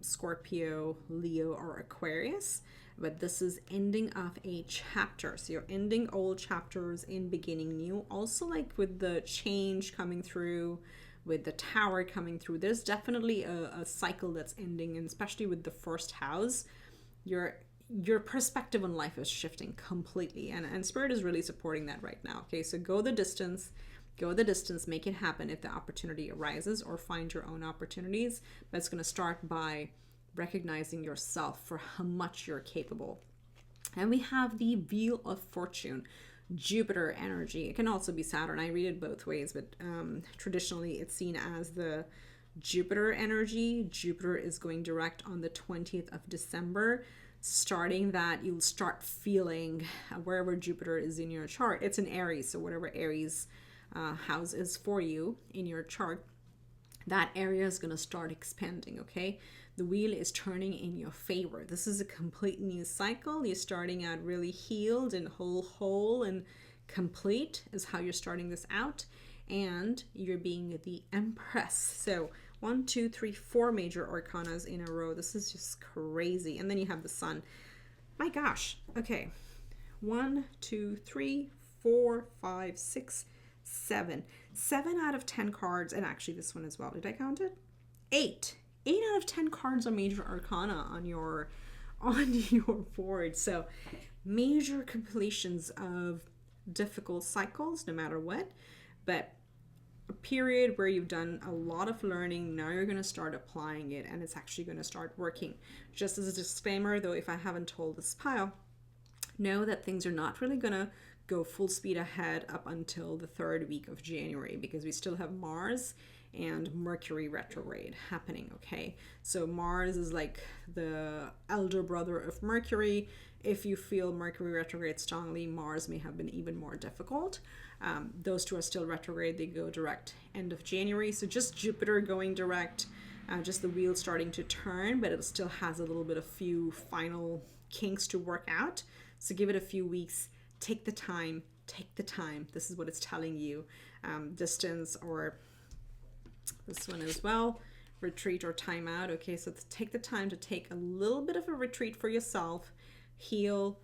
Scorpio, Leo, or Aquarius, but this is ending of a chapter. So you're ending old chapters and beginning new. Also, like with the change coming through, with the Tower coming through, there's definitely a cycle that's ending, and especially with the first house, your perspective on life is shifting completely, and Spirit is really supporting that right now. Okay, so go the distance, make it happen if the opportunity arises, or find your own opportunities. But it's going to start by recognizing yourself for how much you're capable. And we have the Wheel of Fortune, Jupiter energy. It can also be Saturn. I read it both ways, but traditionally it's seen as the Jupiter energy. Jupiter is going direct on the 20th of December. Starting that, you'll start feeling wherever Jupiter is in your chart. It's in Aries, so whatever Aries house is for you in your chart, that area is going to start expanding, okay? The wheel is turning in your favor. This is a complete new cycle. You're starting out really healed and whole and complete is how you're starting this out. And you're being the Empress. So 1, 2, 3, 4 major arcanas in a row. This is just crazy. And then you have the Sun. My gosh. Okay. 1, 2, 3, 4, 5, 6, 7 out of 10 cards, and actually this one as well, did I count it? 8 out of 10 cards are major arcana on your board. So major completions of difficult cycles, no matter what, but a period where you've done a lot of learning. Now you're going to start applying it, and it's actually going to start working. Just as a disclaimer though, if I haven't told this pile, know that things are not really going to go full speed ahead up until the 3rd week of January, because we still have Mars and Mercury retrograde happening, okay? So Mars is like the elder brother of Mercury. If you feel Mercury retrograde strongly, Mars may have been even more difficult. Those two are still retrograde. They go direct end of January. So just Jupiter going direct, just the wheel starting to turn, but it still has a little bit of few final kinks to work out. So give it a few weeks. Take the time. This is what it's telling you. Distance, or this one as well, retreat or time out. Okay, so take the time to take a little bit of a retreat for yourself, heal,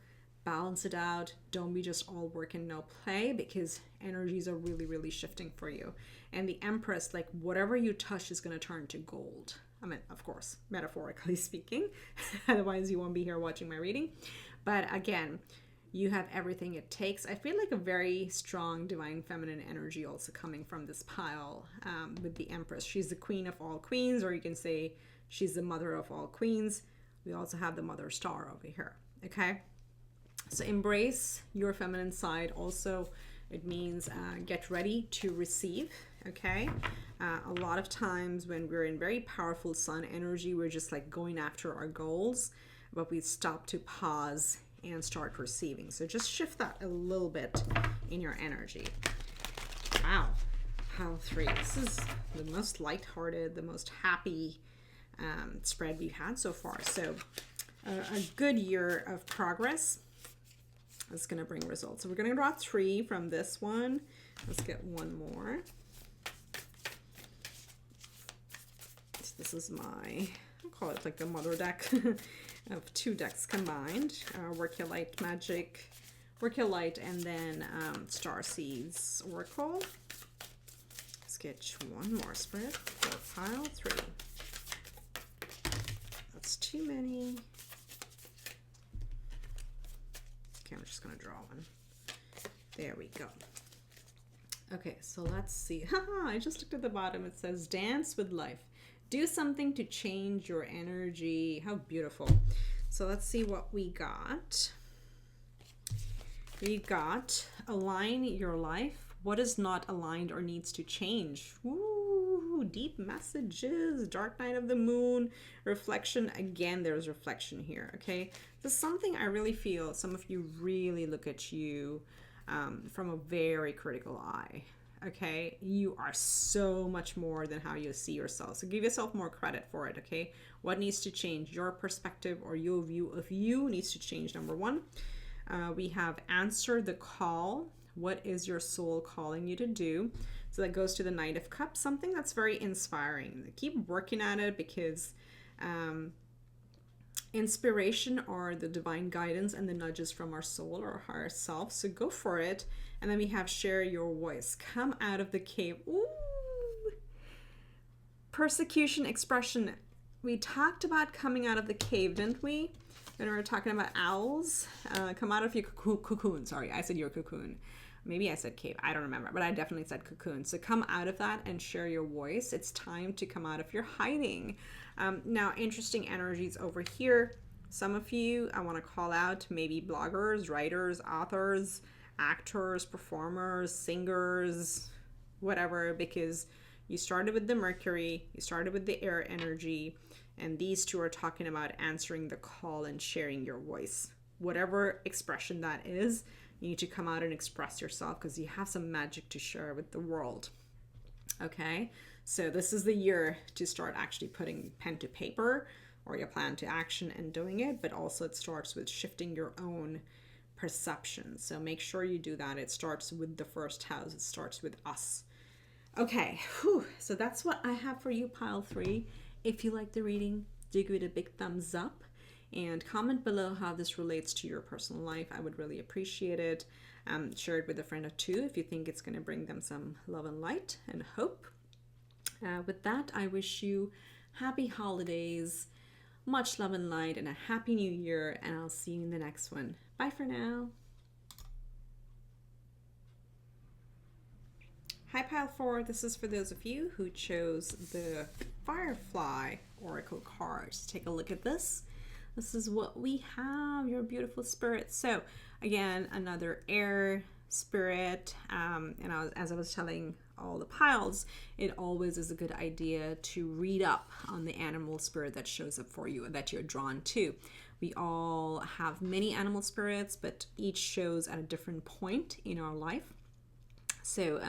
balance it out. Don't be just all work and no play, because energies are really, really shifting for you. And the Empress, like whatever you touch is going to turn to gold. I mean, of course, metaphorically speaking, otherwise you won't be here watching my reading. But again, you have everything it takes. I feel like a very strong divine feminine energy also coming from this pile with the Empress. She's the queen of all queens, or you can say she's the mother of all queens. We also have the mother star over here, okay? So embrace your feminine side. Also It means get ready to receive. Okay. A lot of times when we're in very powerful sun energy, we're just like going after our goals, but we stop to pause and start receiving. So just shift that a little bit in your energy. Wow. Pile 3. This is the most lighthearted, the most happy spread we've had so far. So a good year of progress is going to bring results. So we're going to draw 3 from this one. Let's get one more. So this is my, I'll call it like the mother deck of 2 decks combined. Work Your Light Magic, Work Your Light, and then Star Seeds Oracle. Let's get one more spread for pile 3. That's too many. Okay, I'm just going to draw one. There we go. Okay, so let's see. I just looked at the bottom. It says dance with life. Do something to change your energy. How beautiful. So let's see what we got. We got align your life. What is not aligned or needs to change? Ooh, deep messages. Dark night of the moon. Reflection. Again, there's reflection here. Okay. This is something I really feel some of you really look at you from a very critical eye. Okay, you are so much more than how you see yourself. So give yourself more credit for it. Okay, what needs to change? Your perspective or your view of you needs to change. Number 1, we have answer the call. What is your soul calling you to do? So that goes to the Knight of Cups, something that's very inspiring. Keep working at it because inspiration or the divine guidance and the nudges from our soul or higher self. So go for it. And then we have share your voice. Come out of the cave. Ooh. Persecution expression. We talked about coming out of the cave, didn't we? When we were talking about owls. Come out of your cocoon. Sorry, I said your cocoon. Maybe I said cave. I don't remember, but I definitely said cocoon. So come out of that and share your voice. It's time to come out of your hiding. Now, interesting energies over here. Some of you, I want to call out maybe bloggers, writers, authors, actors, performers, singers, whatever, because you started with the Mercury, you started with the air energy, and these two are talking about answering the call and sharing your voice. Whatever expression that is, you need to come out and express yourself because you have some magic to share with the world. Okay, so this is the year to start actually putting pen to paper or your plan to action and doing it, but also it starts with shifting your own perception. So make sure you do that. It starts with the first house. It starts with us. Okay, so that's what I have for you, pile 3. If you like the reading, do give it a big thumbs up and comment below how this relates to your personal life. I would really appreciate it. Share it with a friend or 2 if you think it's going to bring them some love and light and hope. With that, I wish you happy holidays, much love and light, and a happy new year, and I'll see you in the next one. Bye for now. Hi, pile 4. This is for those of you who chose the Firefly Oracle cards. Take a look at this. This is what we have, your beautiful spirit. So again, another air spirit. As I was telling all the piles, it always is a good idea to read up on the animal spirit that shows up for you and that you're drawn to. We all have many animal spirits, but each shows at a different point in our life. So,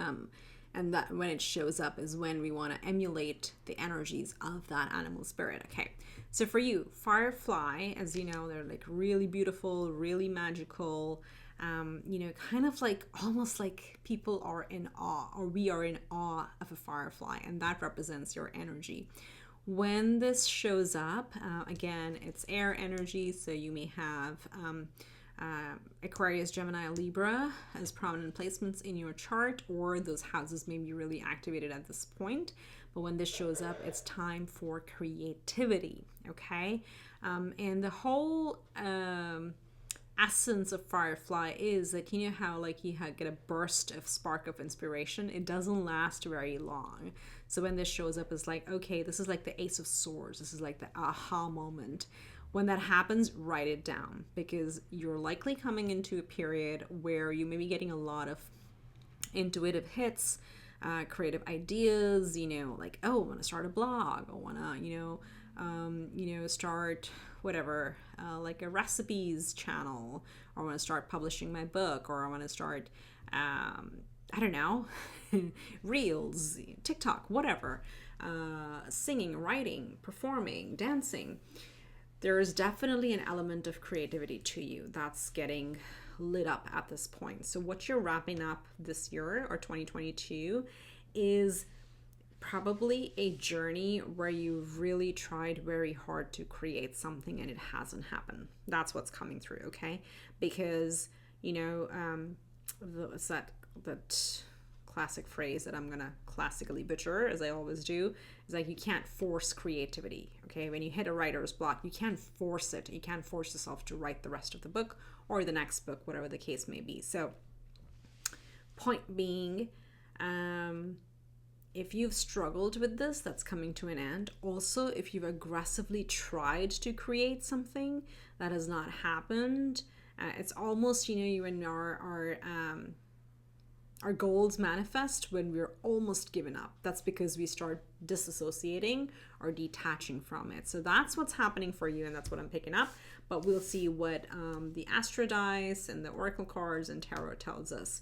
and that when it shows up is when we want to emulate the energies of that animal spirit. Okay, so for you, Firefly, as you know, they're like really beautiful, really magical, kind of like almost like people are in awe, or we are in awe of a firefly, and that represents your energy. When this shows up, again, it's air energy, so you may have Aquarius, Gemini, Libra as prominent placements in your chart, or those houses may be really activated at this point. But when this shows up, it's time for creativity, okay? And the whole essence of Firefly is that, you know how like you get a burst of spark of inspiration, it doesn't last very long. So when this shows up, it's like, okay, this is like the Ace of Swords, this is like the aha moment. When that happens, write it down, because you're likely coming into a period where you may be getting a lot of intuitive hits, creative ideas, like, oh, I want to start a blog, I want to, start whatever, like a recipes channel, or I want to start publishing my book, or I want to start, I don't know, reels, TikTok, whatever, singing, writing, performing, dancing. There is definitely an element of creativity to you that's getting lit up at this point. So what you're wrapping up this year, or 2022, is probably a journey where you really tried very hard to create something and it hasn't happened. That's what's coming through, okay? Because, it's that classic phrase that I'm gonna classically butcher, as I always do, is like, you can't force creativity, okay? When you hit a writer's block, you can't force it. You can't force yourself to write the rest of the book or the next book, whatever the case may be. So point being, if you've struggled with this, that's coming to an end. Also, if you've aggressively tried to create something that has not happened, it's almost, you and our goals manifest when we're almost given up. That's because we start disassociating or detaching from it. So that's what's happening for you, and that's what I'm picking up. But we'll see what the Astro Dice and the Oracle cards and Tarot tells us.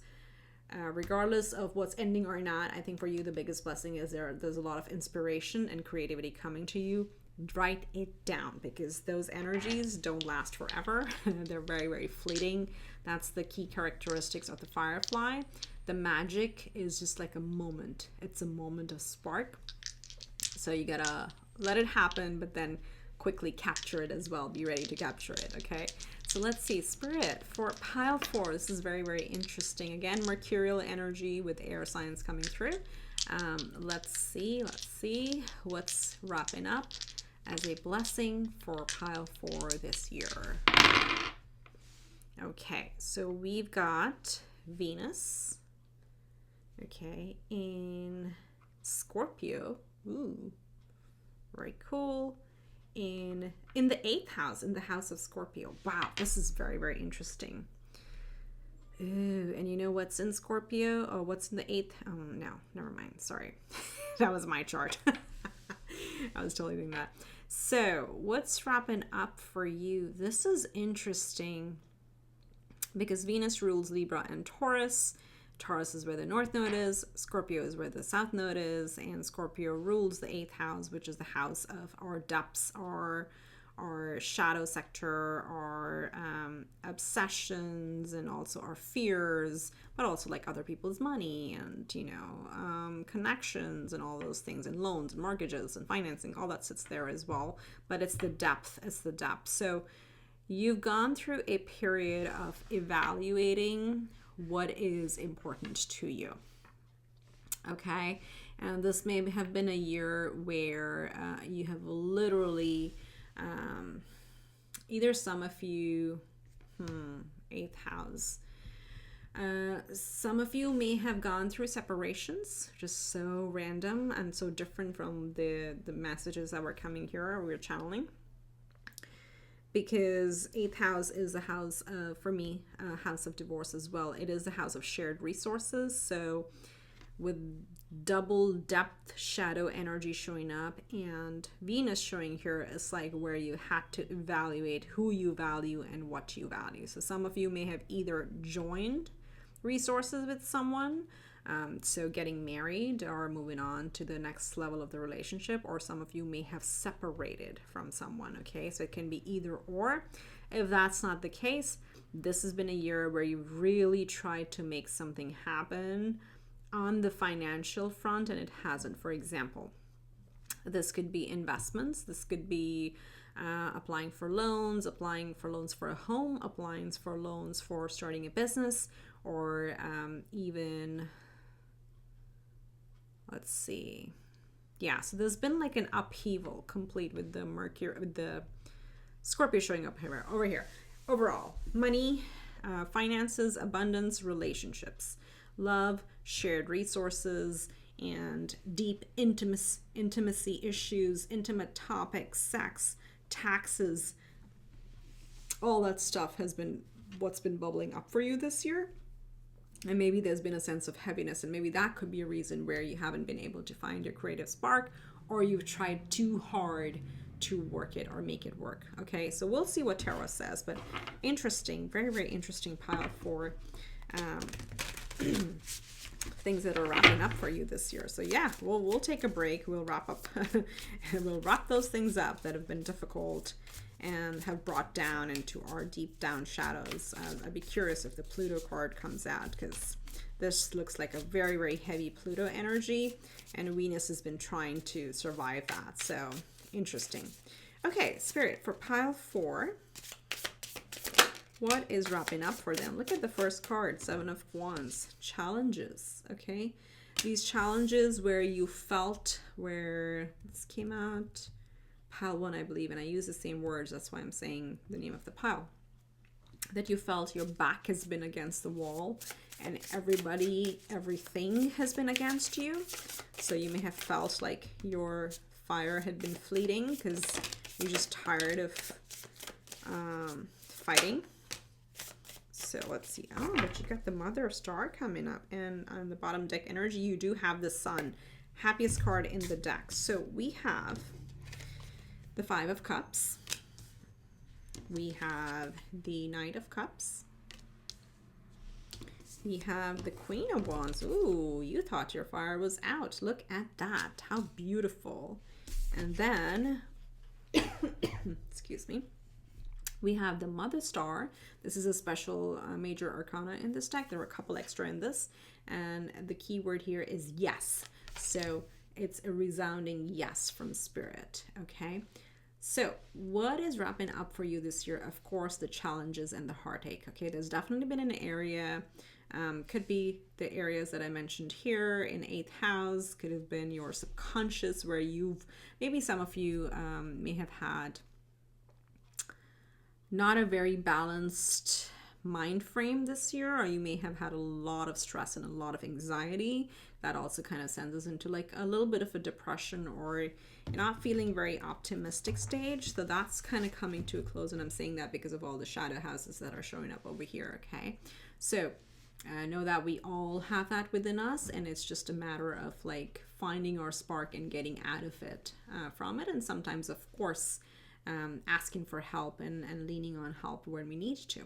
Regardless of what's ending or not, I think for you the biggest blessing is there's a lot of inspiration and creativity coming to you. Write it down, because those energies don't last forever. They're very, very fleeting. That's the key characteristics of the Firefly. The magic is just like a moment. It's a moment of spark. So you gotta let it happen, but then quickly capture it as well. Be ready to capture it, okay? So let's see, Spirit, for pile 4, this is very, very interesting. Again, mercurial energy with air signs coming through. Let's see what's wrapping up as a blessing for pile 4 this year. Okay, so we've got Venus, okay, in Scorpio. Ooh, very cool. In the 8th house, in the house of Scorpio. Wow, this is very, very interesting. Ooh, and you know what's in Scorpio? Oh, what's in the 8th? Oh, no, never mind. Sorry. That was my chart. I was totally doing that. So, what's wrapping up for you? This is interesting because Venus rules Libra and Taurus. Taurus is where the North Node is, Scorpio is where the South Node is, and Scorpio rules the 8th house, which is the house of our depths, our shadow sector, our obsessions, and also our fears, but also like other people's money and, connections and all those things, and loans and mortgages and financing, all that sits there as well. But it's the depth, So you've gone through a period of evaluating what is important to you, okay? And this may have been a year where you have literally either some of you 8th house, some of you may have gone through separations, just so random and so different from the messages that were coming here or we're channeling. Because 8th house is a house, for me, a house of divorce as well. It is a house of shared resources. So with double depth shadow energy showing up and Venus showing here, it's like where you had to evaluate who you value and what you value. So some of you may have either joined resources with someone, so getting married or moving on to the next level of the relationship, or some of you may have separated from someone, okay? So it can be either or. If that's not the case, this has been a year where you really tried to make something happen on the financial front and it hasn't. For example, this could be investments, this could be applying for loans for a home, applying for loans for starting a business, or even let's see. Yeah, so there's been like an upheaval complete with the Mercury, with the Scorpio showing up here, over here. Overall, money, finances, abundance, relationships, love, shared resources, and deep intimacy issues, intimate topics, sex, taxes. All that stuff has been what's been bubbling up for you this year. And maybe there's been a sense of heaviness, and maybe that could be a reason where you haven't been able to find your creative spark, or you've tried too hard to work it or make it work. Okay, so we'll see what tarot says, but interesting, very, very interesting pile for things that are wrapping up for you this year. So yeah, we'll take a break. We'll wrap up we'll wrap those things up that have been difficult and have brought down into our deep down shadows. I'd be curious if the Pluto card comes out, because this looks like a very, very heavy Pluto energy, and Venus has been trying to survive that. So interesting. Okay, Spirit, for pile 4, what is wrapping up for them? Look at the first card, 7 of Wands. Challenges, okay? These challenges where you felt, where this came out, pile 1, I believe, and I use the same words, that's why I'm saying the name of the pile. That you felt your back has been against the wall, and everything has been against you. So you may have felt like your fire had been fleeting because you're just tired of fighting. So let's see. Oh, but you got the Mother Star coming up, and on the bottom deck energy, you do have the Sun, happiest card in the deck. So we have the 5 of Cups. We have the Knight of Cups. We have the Queen of Wands. Ooh, you thought your fire was out. Look at that. How beautiful. And then, excuse me, we have the Mother Star. This is a special major arcana in this deck. There are a couple extra in this. And the key word here is yes. So it's a resounding yes from Spirit. Okay. So what is wrapping up for you this year? Of course, the challenges and the heartache. Okay. There's definitely been an area, could be the areas that I mentioned here in 8th house, could have been your subconscious, where maybe some of you may have had not a very balanced mind frame this year, or you may have had a lot of stress and a lot of anxiety. That also kind of sends us into like a little bit of a depression, or you're not feeling very optimistic stage. So that's kind of coming to a close, and I'm saying that because of all the shadow houses that are showing up over here. Okay, so I know that we all have that within us, and it's just a matter of like finding our spark and getting out of it from it, and sometimes, of course, asking for help and leaning on help when we need to.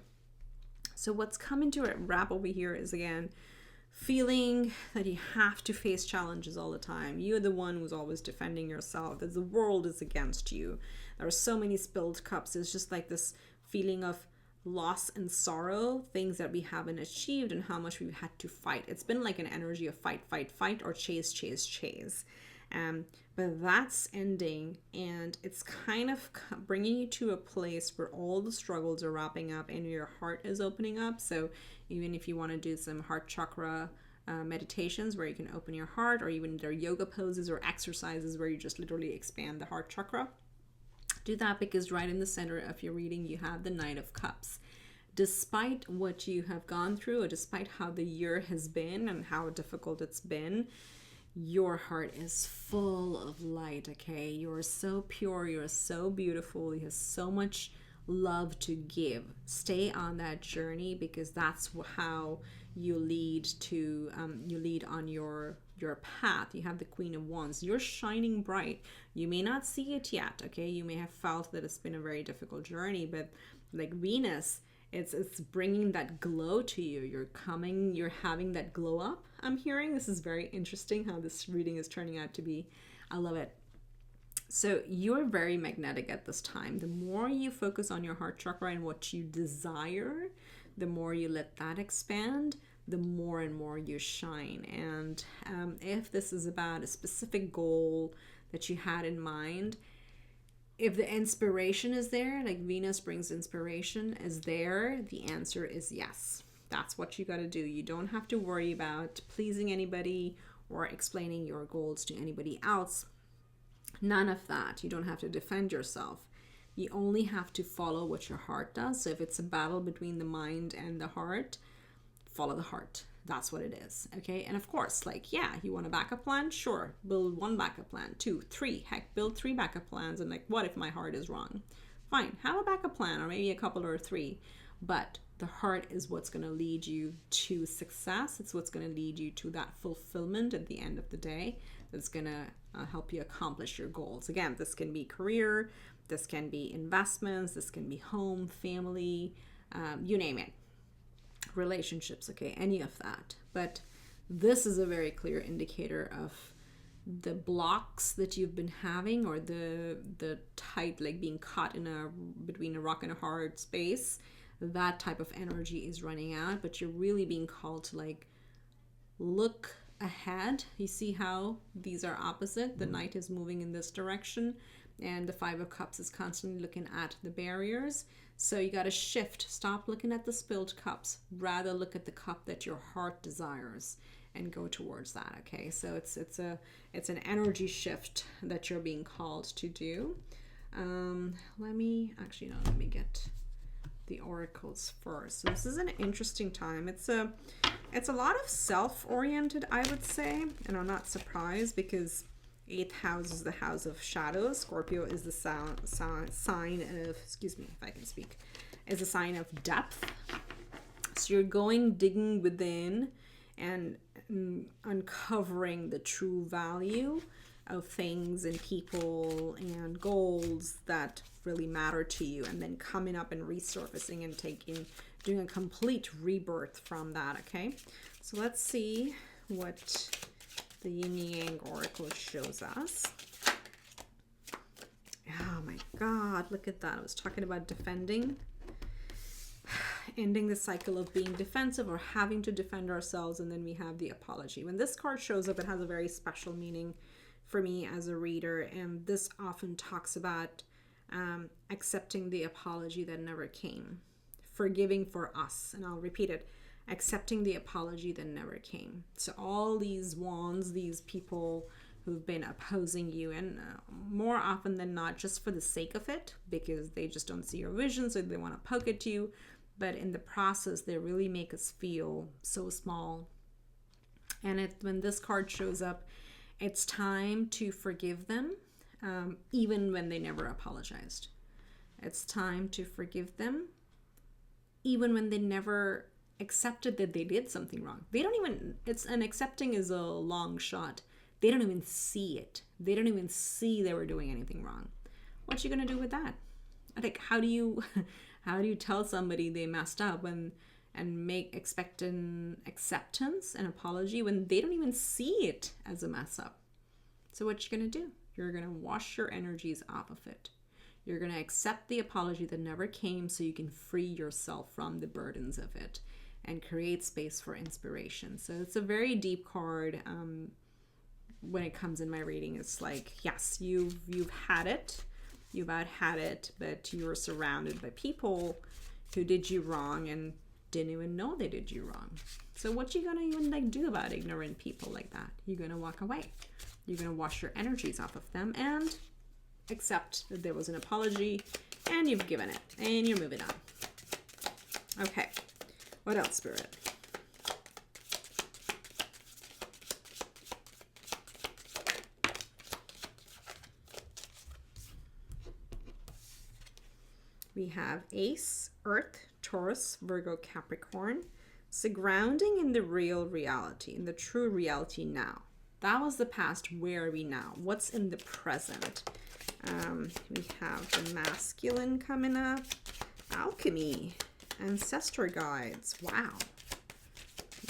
So what's coming to a wrap over here is, again, feeling that you have to face challenges all the time. You're the one who's always defending yourself, that the world is against you. There are so many spilled cups. It's just like this feeling of loss and sorrow, things that we haven't achieved and how much we've had to fight. It's been like an energy of fight, fight, fight, or chase, chase, chase. But that's ending, and it's kind of bringing you to a place where all the struggles are wrapping up and your heart is opening up. So even if you want to do some heart chakra meditations where you can open your heart, or even there are yoga poses or exercises where you just literally expand the heart chakra, do that, because right in the center of your reading you have the Knight of Cups. Despite what you have gone through, or despite how the year has been and how difficult it's been, your heart is full of light. Okay, you're so pure, you're so beautiful, you have so much love to give. Stay on that journey, because that's how you lead on your path. You have the Queen of Wands. You're shining bright. You may not see it yet. Okay, you may have felt that it's been a very difficult journey, but like Venus, it's bringing that glow to you. You're having that glow up. I'm hearing this is very interesting how this reading is turning out to be. I love it. So you're very magnetic at this time. The more you focus on your heart chakra and what you desire, the more you let that expand, the more and more you shine. And if this is about a specific goal that you had in mind, if the inspiration is there, like Venus brings inspiration, is there, the answer is yes. That's what you got to do. You don't have to worry about pleasing anybody or explaining your goals to anybody else. None of that. You don't have to defend yourself. You only have to follow what your heart does. So if it's a battle between the mind and the heart, follow the heart. That's what it is. Okay. And of course, like, yeah, you want a backup plan? Sure. Build 1 backup plan, 2, 3. Heck, build 3 backup plans. And like, what if my heart is wrong? Fine. Have a backup plan, or maybe a couple or 3. But The heart is what's going to lead you to success. It's what's going to lead you to that fulfillment at the end of the day. That's going to help you accomplish your goals. Again, this can be career, this can be investments, this can be home, family, you name it. Relationships, okay, any of that. But this is a very clear indicator of the blocks that you've been having, or the tight, like being caught in between a rock and a hard space. That type of energy is running out, but you're really being called to like look ahead. You see how these are opposite? The Knight is moving in this direction, and the Five of Cups is constantly looking at the barriers. So you got to shift. Stop looking at the spilled cups. Rather look at the cup that your heart desires and go towards that. Okay, so it's an energy shift that you're being called to do. Let me get the oracles first. So this is an interesting time. It's a lot of self-oriented, I would say, and I'm not surprised because 8th house is the house of shadows. Scorpio is the sign of, excuse me if I can speak, is a sign of depth. So you're digging within and uncovering the true value of things and people and goals that really matter to you, and then coming up and resurfacing and doing a complete rebirth from that. Okay, so let's see what the Yin Yang Oracle shows us. Oh my God, look at that. I was talking about defending, ending the cycle of being defensive or having to defend ourselves, and then we have the apology. When this card shows up, it has a very special meaning for me as a reader, and this often talks about accepting the apology that never came, forgiving for us, and I'll repeat it, accepting the apology that never came. So all these wands, these people who've been opposing you, and more often than not just for the sake of it, because they just don't see your vision, so they want to poke at you, but in the process they really make us feel so small. And when this card shows up, it's time to forgive them, even when they never apologized. It's time to forgive them, even when they never accepted that they did something wrong. They don't even, accepting is a long shot. They don't even see it. They don't even see they were doing anything wrong. What you gonna do with that? Like, how do you tell somebody they messed up and expect an acceptance, an apology, when they don't even see it as a mess up? So what you gonna do? You're gonna wash your energies off of it. You're gonna accept the apology that never came, so you can free yourself from the burdens of it and create space for inspiration. So it's a very deep card. When it comes in my reading, it's like, yes, you've had it, you've had it, but you were surrounded by people who did you wrong and didn't even know they did you wrong. So what you gonna even do about ignorant people like that? You're gonna walk away. You're gonna wash your energies off of them and accept that there was an apology, and you've given it, and you're moving on. Okay, what else, Spirit? We have Ace, Earth, Taurus, Virgo, Capricorn. So grounding in the real reality, in the true reality now. That was the past. Where are we now? What's in the present? We have the masculine coming up. Alchemy. Ancestor guides. Wow.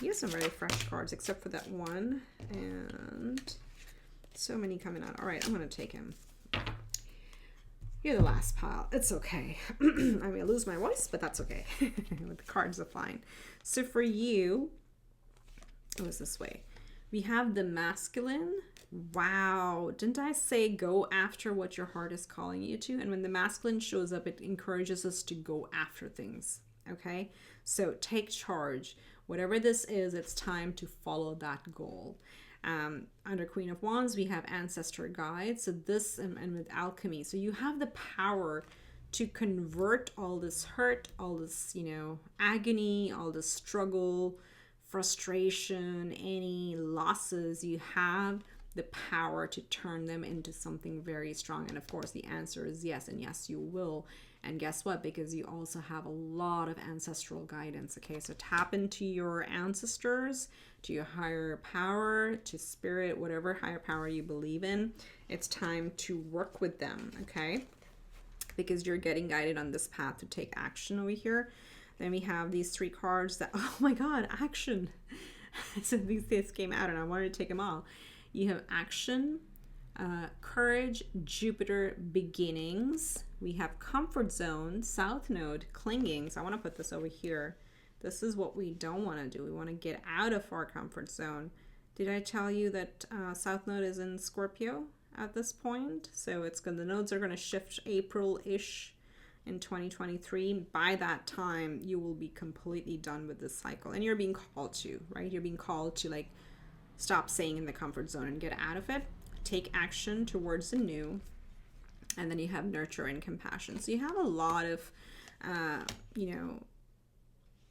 You have some very fresh cards, except for that one. And so many coming out. All right, I'm going to take him. You're the last pile. It's okay. I may lose my voice, but that's okay. The cards are fine. So for you, it was this way. We have the masculine. Wow. Didn't I say go after what your heart is calling you to? And when the masculine shows up, it encourages us to go after things. Okay? So take charge. Whatever this is, it's time to follow that goal. Under Queen of Wands, we have Ancestor Guides. So this, and with Alchemy. So you have the power to convert all this hurt, all this, agony, all this struggle, frustration, any losses you have, the power to turn them into something very strong. And of course, the answer is yes, and yes, you will. And guess what? Because you also have a lot of ancestral guidance. Okay, so tap into your ancestors, to your higher power, to spirit, whatever higher power you believe in. It's time to work with them, okay? Because you're getting guided on this path to take action over here. Then we have these 3 cards that, oh my God, action. So these came out and I wanted to take them all. You have action, courage, Jupiter, beginnings. We have comfort zone, south node, clinging. So I want to put this over here. This is what we don't want to do. We want to get out of our comfort zone. Did I tell you that south node is in Scorpio at this point? So it's the nodes are going to shift April-ish in 2023. By that time, you will be completely done with this cycle, and you're being called to, right? You're being called to like stop staying in the comfort zone and get out of it. Take action towards the new. And then you have nurture and compassion. So you have a lot of,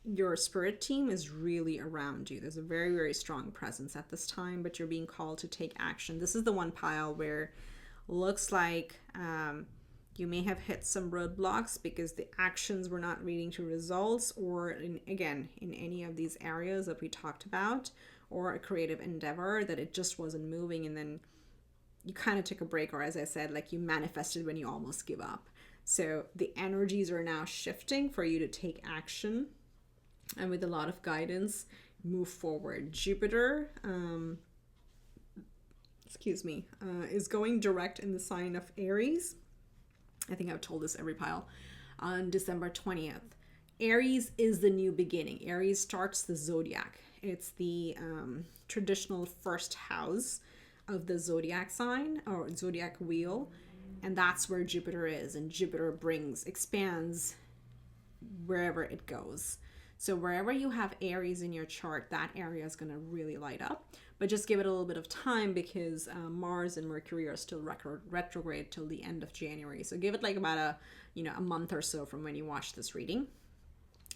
your spirit team is really around you. There's a very, very strong presence at this time, but you're being called to take action. This is the one pile where looks like you may have hit some roadblocks because the actions were not leading to results, or in any of these areas that we talked about, or a creative endeavor that it just wasn't moving, and then you kind of took a break, or as I said, like you manifested when you almost give up. So the energies are now shifting for you to take action, and with a lot of guidance, move forward. Jupiter, is going direct in the sign of Aries. I think I've told this every pile. On December 20th. Aries is the new beginning. Aries starts the zodiac. It's the traditional first house of the zodiac sign or zodiac wheel, and that's where Jupiter is. And Jupiter expands wherever it goes. So wherever you have Aries in your chart, that area is going to really light up. But just give it a little bit of time, because Mars and Mercury are still retrograde till the end of January. So give it like about a month or so from when you watch this reading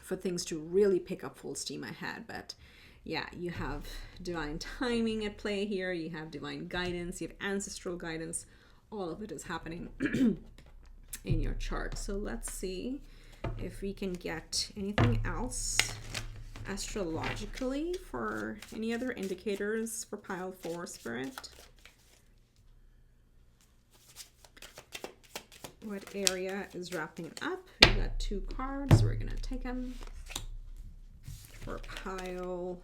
for things to really pick up full steam ahead. But yeah, you have divine timing at play here. You have divine guidance. You have ancestral guidance. All of it is happening in your chart. So let's see if we can get anything else astrologically for any other indicators for pile 4 spirit. What area is wrapping up? We got 2 cards. We're gonna take them for pile.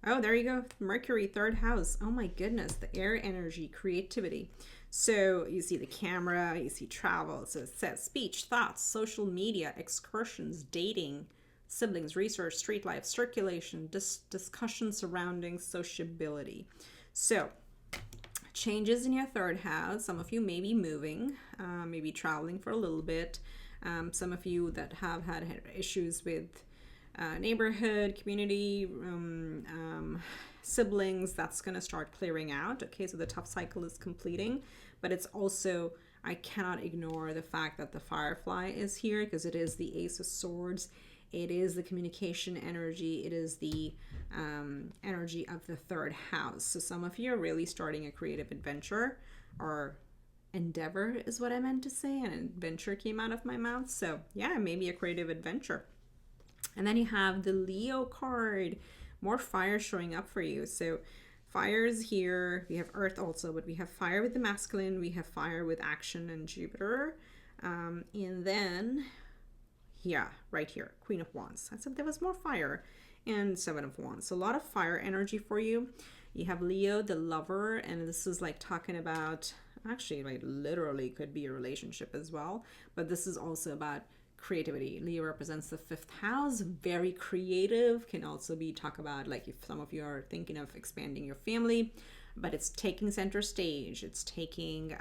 Oh, there you go. Mercury, 3rd house. Oh my goodness, the air energy, creativity. So you see the camera, you see travel. So it says speech, thoughts, social media, excursions, dating, siblings, research, street life, circulation, discussion surrounding sociability. So changes in your 3rd house. Some of you may be moving, maybe traveling for a little bit. Some of you that have had issues with neighborhood, community, siblings, that's going to start clearing out. Okay, so the tough cycle is completing, but it's also, I cannot ignore the fact that the Firefly is here, because it is the Ace of Swords. It is the communication energy. It is the energy of the 3rd house. So some of you are really starting a creative adventure, or endeavor is what I meant to say. An adventure came out of my mouth. So yeah, maybe a creative adventure. And then you have the Leo card. More fire showing up for you. So fire is here. We have earth also, but we have fire with the masculine. We have fire with action and Jupiter. And then, yeah, right here, Queen of Wands. I said there was more fire. And 7 of Wands. So a lot of fire energy for you. You have Leo, the lover. And this is like talking about, actually, like literally could be a relationship as well. But this is also about creativity. Leo represents the 5th house, very creative. Can also be talk about like if some of you are thinking of expanding your family, but it's taking center stage. It's taking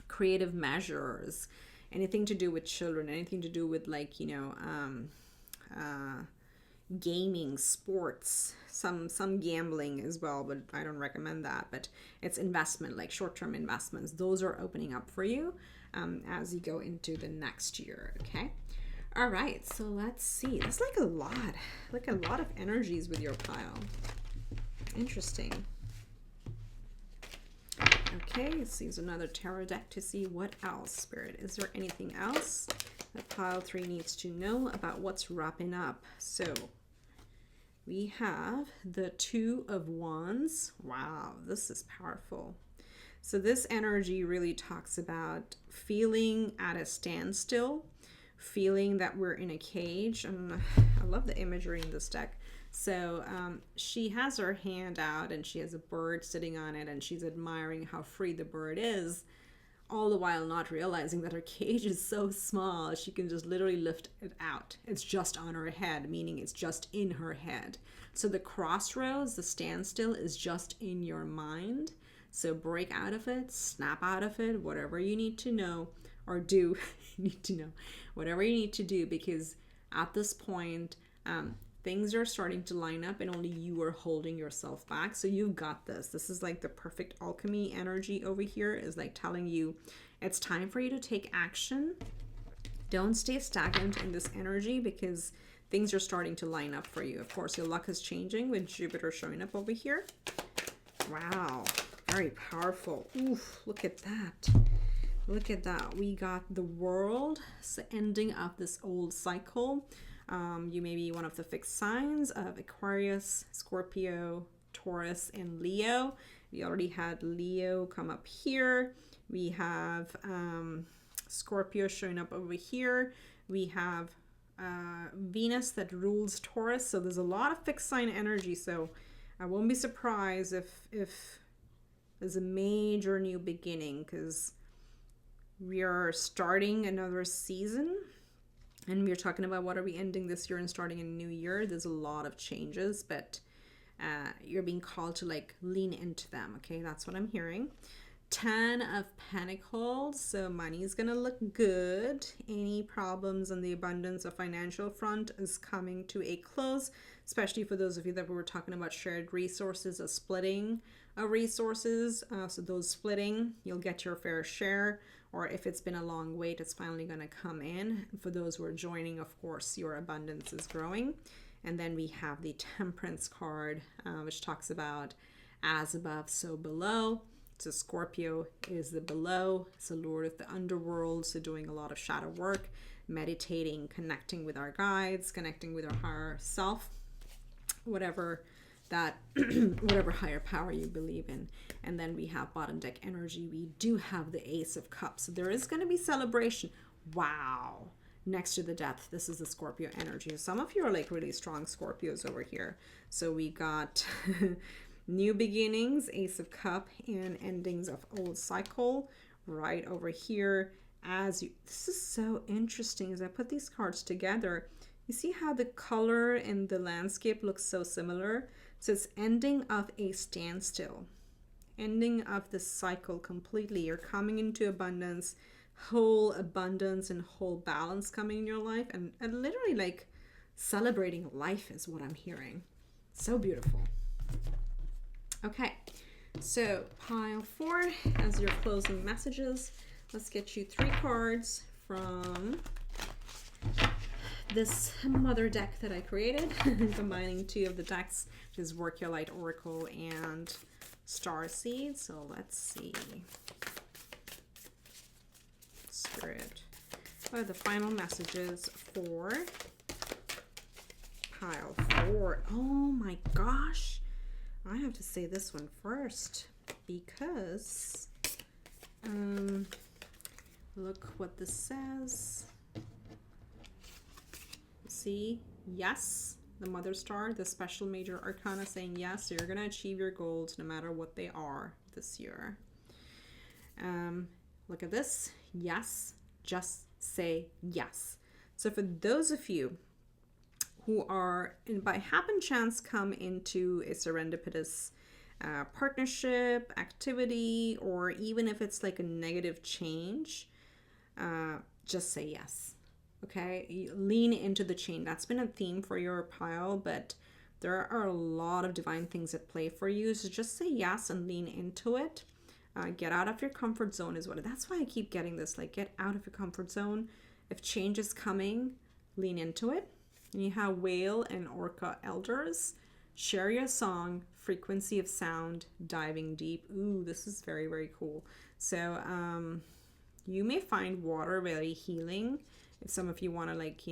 creative measures, anything to do with children, anything to do with like, gaming, sports, some gambling as well, but I don't recommend that. But it's investment, like short-term investments. Those are opening up for you as you go into the next year. Okay, all right, so let's see. That's like a lot of energies with your pile. Interesting. Okay, let's use another tarot deck to see what else, Spirit. Is there anything else that pile 3 needs to know about what's wrapping up? So we have the 2 of Wands. Wow, this is powerful. So this energy really talks about feeling at a standstill, feeling that we're in a cage. And I love the imagery in this deck. So she has her hand out and she has a bird sitting on it and she's admiring how free the bird is, all the while not realizing that her cage is so small she can just literally lift it out. It's just on her head, meaning it's just in her head. So the crossroads, the standstill, is just in your mind. So break out of it, snap out of it, whatever you need to know or do. You need to know whatever you need to do, because at this point things are starting to line up and only you are holding yourself back. So you've got this. This is like the perfect alchemy energy over here, is like telling you it's time for you to take action. Don't stay stagnant in this energy, because things are starting to line up for you. Of course, your luck is changing with Jupiter showing up over here. Wow, very powerful. Oof, look at that. Look at that. We got the World, so ending of this old cycle. You may be one of the fixed signs of Aquarius, Scorpio, Taurus, and Leo. We already had Leo come up here. We have Scorpio showing up over here. We have Venus that rules Taurus. So there's a lot of fixed sign energy. So I won't be surprised if there's a major new beginning, because we are starting another season. And we're talking about what are we ending this year and starting a new year. There's a lot of changes, but you're being called to like lean into them. Okay, that's what I'm hearing. 10 of Pentacles. So money's going to look good. Any problems on the abundance or financial front is coming to a close, especially for those of you that we were talking about shared resources, a splitting of resources. So those splitting, you'll get your fair share. Or if it's been a long wait, it's finally going to come in. For those who are joining, of course, your abundance is growing. And then we have the Temperance card, which talks about as above, so below. So Scorpio is the below. It's the Lord of the underworld. So doing a lot of shadow work, meditating, connecting with our guides, connecting with our higher self, whatever that whatever higher power you believe in. And then we have bottom deck energy. We do have the Ace of Cups. So there is going to be celebration. Wow. Next to the Death, this is the Scorpio energy. Some of you are like really strong Scorpios over here. So we got new beginnings, Ace of Cup, and endings of old cycle right over here. This is so interesting. As I put these cards together, you see how the color and the landscape looks so similar. So it's ending of a standstill, ending of the cycle completely. You're coming into abundance, whole abundance and whole balance coming in your life, and literally like celebrating life is what I'm hearing. So beautiful. Okay, so pile 4 as your closing messages. Let's get you 3 cards from this mother deck that I created, combining 2 of the decks, which is Work Your Light Oracle and Star Seed. So let's see. Spirit, what are the final messages for pile 4? Oh my gosh, I have to say this one first, because look what this says. See, yes, the Mother Star, the special major arcana saying yes, so you're going to achieve your goals no matter what they are this year. Look at this. Yes, just say yes. So for those of you who are, and by happen chance, come into a serendipitous partnership, activity, or even if it's like a negative change, just say yes. Okay, lean into the change. That's been a theme for your pile, but there are a lot of divine things at play for you. So just say yes and lean into it. Get out of your comfort zone is what. That's why I keep getting this. Like, get out of your comfort zone. If change is coming, lean into it. And you have Whale and Orca elders. Share your song, frequency of sound, diving deep. Ooh, this is very, very cool. So, you may find water very healing. If some of you want to, like,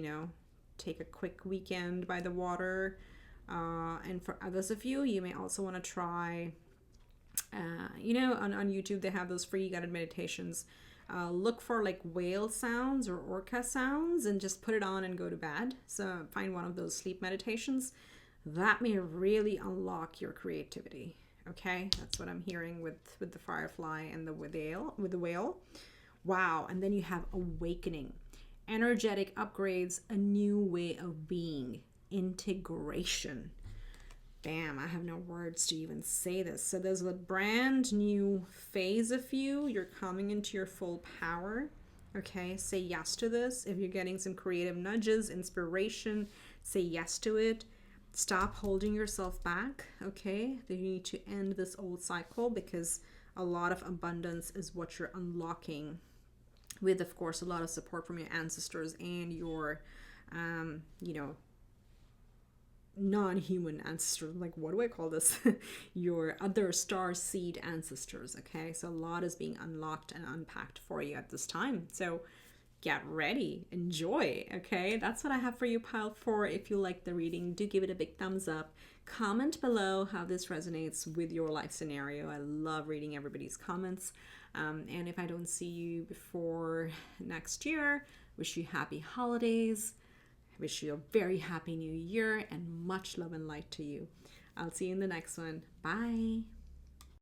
take a quick weekend by the water. And for others of you, you may also want to try, on YouTube, they have those free guided meditations. Look for like whale sounds or orca sounds and just put it on and go to bed. So find one of those sleep meditations. That may really unlock your creativity. Okay, that's what I'm hearing with the firefly and the whale. Wow. And then you have awakening, energetic upgrades, a new way of being, integration. Bam, I have no words to even say this. So there's a brand new phase of you. You're coming into your full power. Okay, say yes to this. If you're getting some creative nudges, inspiration, say yes to it. Stop holding yourself back. Okay, you need to end this old cycle, because a lot of abundance is what you're unlocking, with, of course, a lot of support from your ancestors and your, non-human ancestors. Like, what do I call this? Your other star seed ancestors. Okay, so a lot is being unlocked and unpacked for you at this time. So get ready, enjoy. Okay, that's what I have for you, pile 4. If you like the reading, do give it a big thumbs up. Comment below how this resonates with your life scenario. I love reading everybody's comments. And if I don't see you before next year, wish you happy holidays. I wish you a very happy new year and much love and light to you. I'll see you in the next one. Bye.